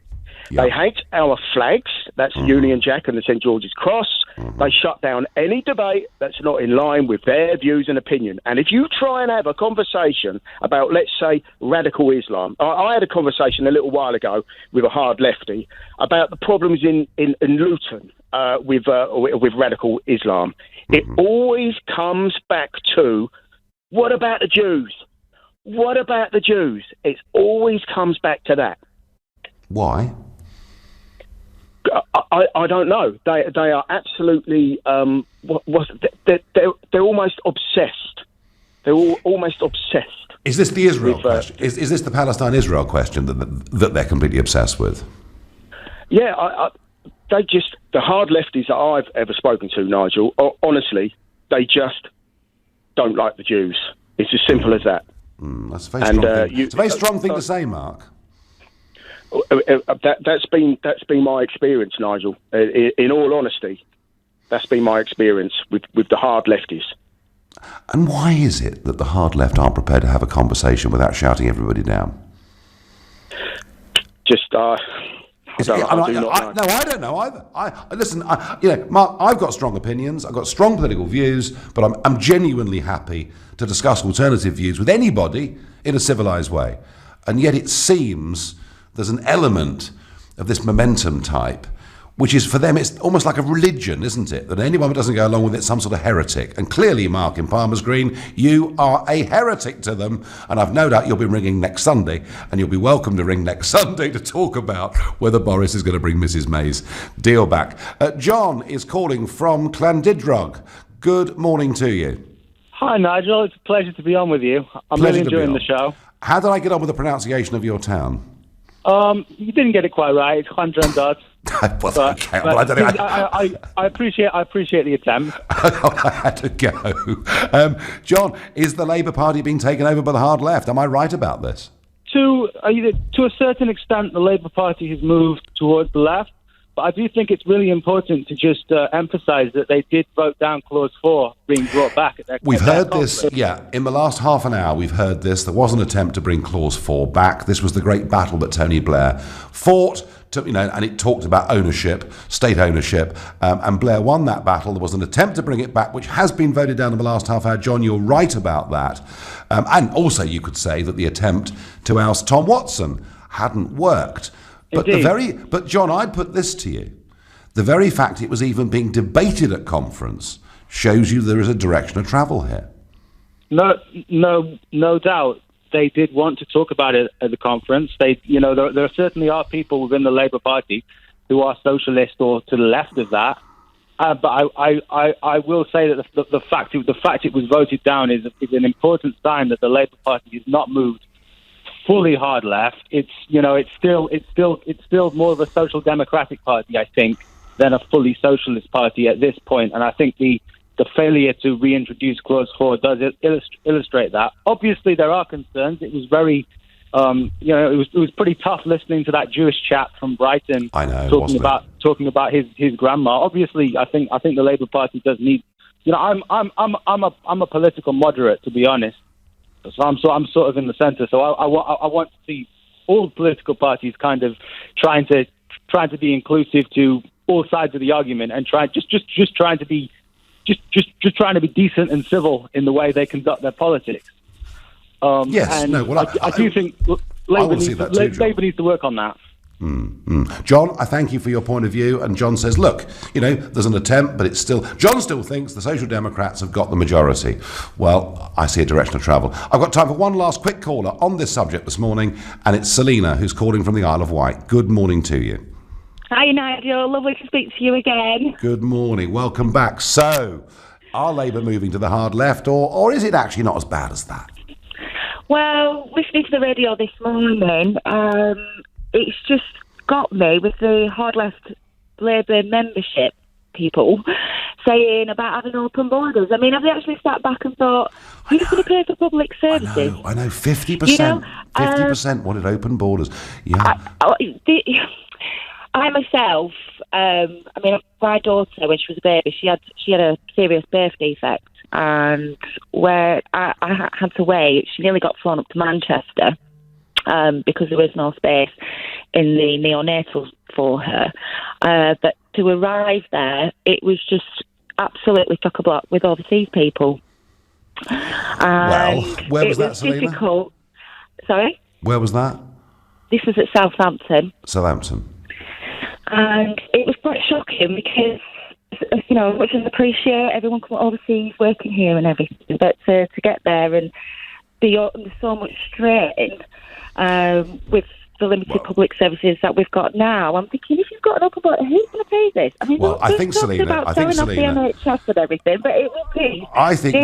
Yep. They hate our flags, that's the Union Jack and the St George's Cross. They shut down any debate that's not in line with their views and opinion. And if you try and have a conversation about, let's say, radical Islam, I had a conversation a little while ago with a hard lefty about the problems in Luton with radical Islam. It always comes back to, what about the Jews? What about the Jews? It always comes back to that.
Why?
I don't know. They are absolutely they're almost obsessed. They're almost obsessed.
Is this the Israel question? Is this the Palestine-Israel question that they're completely obsessed with?
Yeah, the hard lefties that I've ever spoken to, Nigel, honestly, they just don't like the Jews. It's as simple as that.
That's a very strong thing. It's a very strong thing to say, Mark.
That's been my experience, Nigel. In all honesty, That's been my experience with the hard lefties.
And why is it that the hard left aren't prepared to have a conversation without shouting everybody down?
Just,
No, I don't know either. Listen, Mark, I've got strong opinions, I've got strong political views, but I'm genuinely happy to discuss alternative views with anybody in a civilised way. And yet it seems there's an element of this momentum type, which is, for them, it's almost like a religion, isn't it? That anyone who doesn't go along with it is some sort of heretic. And clearly, Mark, in Palmer's Green, you are a heretic to them. And I've no doubt you'll be ringing next Sunday, and you'll be welcome to ring next Sunday to talk about whether Boris is going to bring Mrs May's deal back. John is calling from Llandudrog. Good morning to you.
Hi, Nigel. It's a pleasure to be on with you. I'm really enjoying the show.
How did I get on with the pronunciation of your town?
You didn't get it quite right. It's Llandudrog. I appreciate the attempt.
I had to go. John, is the Labour Party being taken over by the hard left? Am I right about this?
To a certain extent, the Labour Party has moved towards the left, but I do think it's really important to just emphasise that they did vote down Clause 4 being brought back.
We've heard this, in the last half an hour we've heard this. There was an attempt to bring Clause 4 back. This was the great battle that Tony Blair fought. And it talked about ownership, state ownership, and Blair won that battle. There was an attempt to bring it back, which has been voted down in the last half hour. John, you're right about that. And also you could say that the attempt to oust Tom Watson hadn't worked. But John, I'd put this to you. The very fact it was even being debated at conference shows you there is a direction of travel here.
No doubt. They did want to talk about it at the conference. There certainly are people within the Labour Party who are socialist or to the left of that. But I will say that the fact it was voted down is an important sign that the Labour Party has not moved fully hard left. It's still more of a social democratic party, I think, than a fully socialist party at this point. And I think the failure to reintroduce Clause 4 does illustrate that. Obviously, there are concerns. It was very, it was pretty tough listening to that Jewish chap from Brighton talking about his grandma. Obviously, I think the Labour Party does need. I'm a political moderate, to be honest. So I'm sort of in the centre. So I want to see all political parties kind of trying to be inclusive to all sides of the argument and trying to be decent and civil in the way they conduct their politics. I do think Labour needs to work on that.
John, I thank you for your point of view. And John says, look, there's an attempt, but it's still... John still thinks the Social Democrats have got the majority. Well, I see a direction of travel. I've got time for one last quick caller on this subject this morning, and it's Selina, who's calling from the Isle of Wight. Good morning to you.
Hi, Nigel. Lovely to speak to you again.
Good morning. Welcome back. So, are Labour moving to the hard left, or is it actually not as bad as that?
Well, listening to the radio this morning, it's just got me with the hard left Labour membership people saying about having open borders. I mean, have they actually sat back and thought, who's going to pay for public services?
I know, 50%. 50% wanted open borders. Yeah.
I myself, my daughter, when she was a baby, she had a serious birth defect, and where I had to wait, she nearly got flown up to Manchester because there was no space in the neonatal for her. But to arrive there, it was just absolutely chock-a-block with overseas people.
Well, where was that, Selina?
Difficult. Sorry?
Where was that?
This was at Southampton.
Southampton.
And it was quite shocking because, much as I appreciate everyone coming overseas, working here and everything, but to get there and be under so much strain with the limited public services that we've got now, I'm thinking, if you've got an open border, who's going to pay this? I mean,
I think, Selina,
about selling off the NHS and everything, but it will be.
I think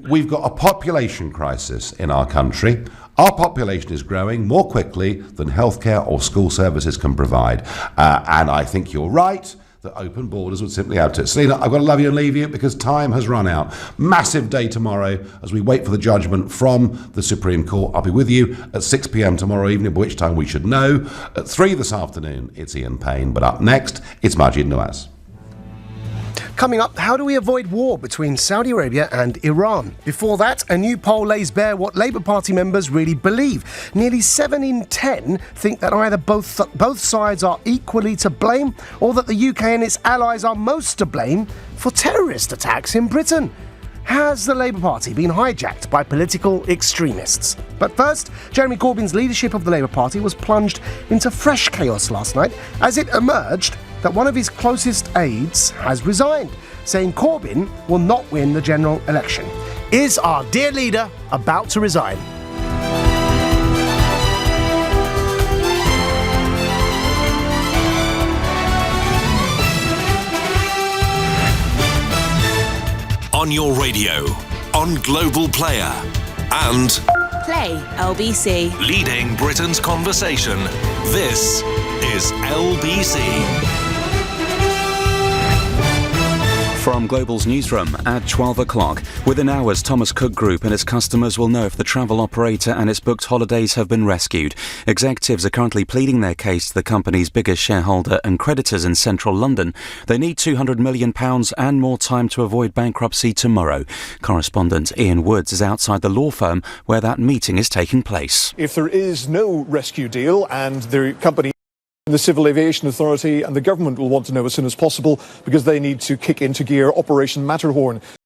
we've got a population crisis in our country. Our population is growing more quickly than healthcare or school services can provide. And I think you're right that open borders would simply add to it. Selina, I've got to love you and leave you because time has run out. Massive day tomorrow as we wait for the judgment from the Supreme Court. I'll be with you at 6 p.m. tomorrow evening, by which time we should know. At 3 this afternoon, it's Ian Payne. But up next, it's Majid Nawaz.
Coming up, how do we avoid war between Saudi Arabia and Iran? Before that, a new poll lays bare what Labour Party members really believe. Nearly 7 in 10 think that either both sides are equally to blame, or that the UK and its allies are most to blame for terrorist attacks in Britain. Has the Labour Party been hijacked by political extremists? But first, Jeremy Corbyn's leadership of the Labour Party was plunged into fresh chaos last night as it emerged that one of his closest aides has resigned, saying Corbyn will not win the general election. Is our dear leader about to resign?
On your radio, on Global Player, and
Play LBC.
leading Britain's conversation. This is LBC.
From Global's newsroom at 12 o'clock. Within hours, Thomas Cook Group and its customers will know if the travel operator and its booked holidays have been rescued. Executives are currently pleading their case to the company's biggest shareholder and creditors in central London. They need £200 million and more time to avoid bankruptcy tomorrow. Correspondent Ian Woods is outside the law firm where that meeting is taking place.
If there is no rescue deal and the company, the Civil Aviation Authority and the government will want to know as soon as possible because they need to kick into gear Operation Matterhorn.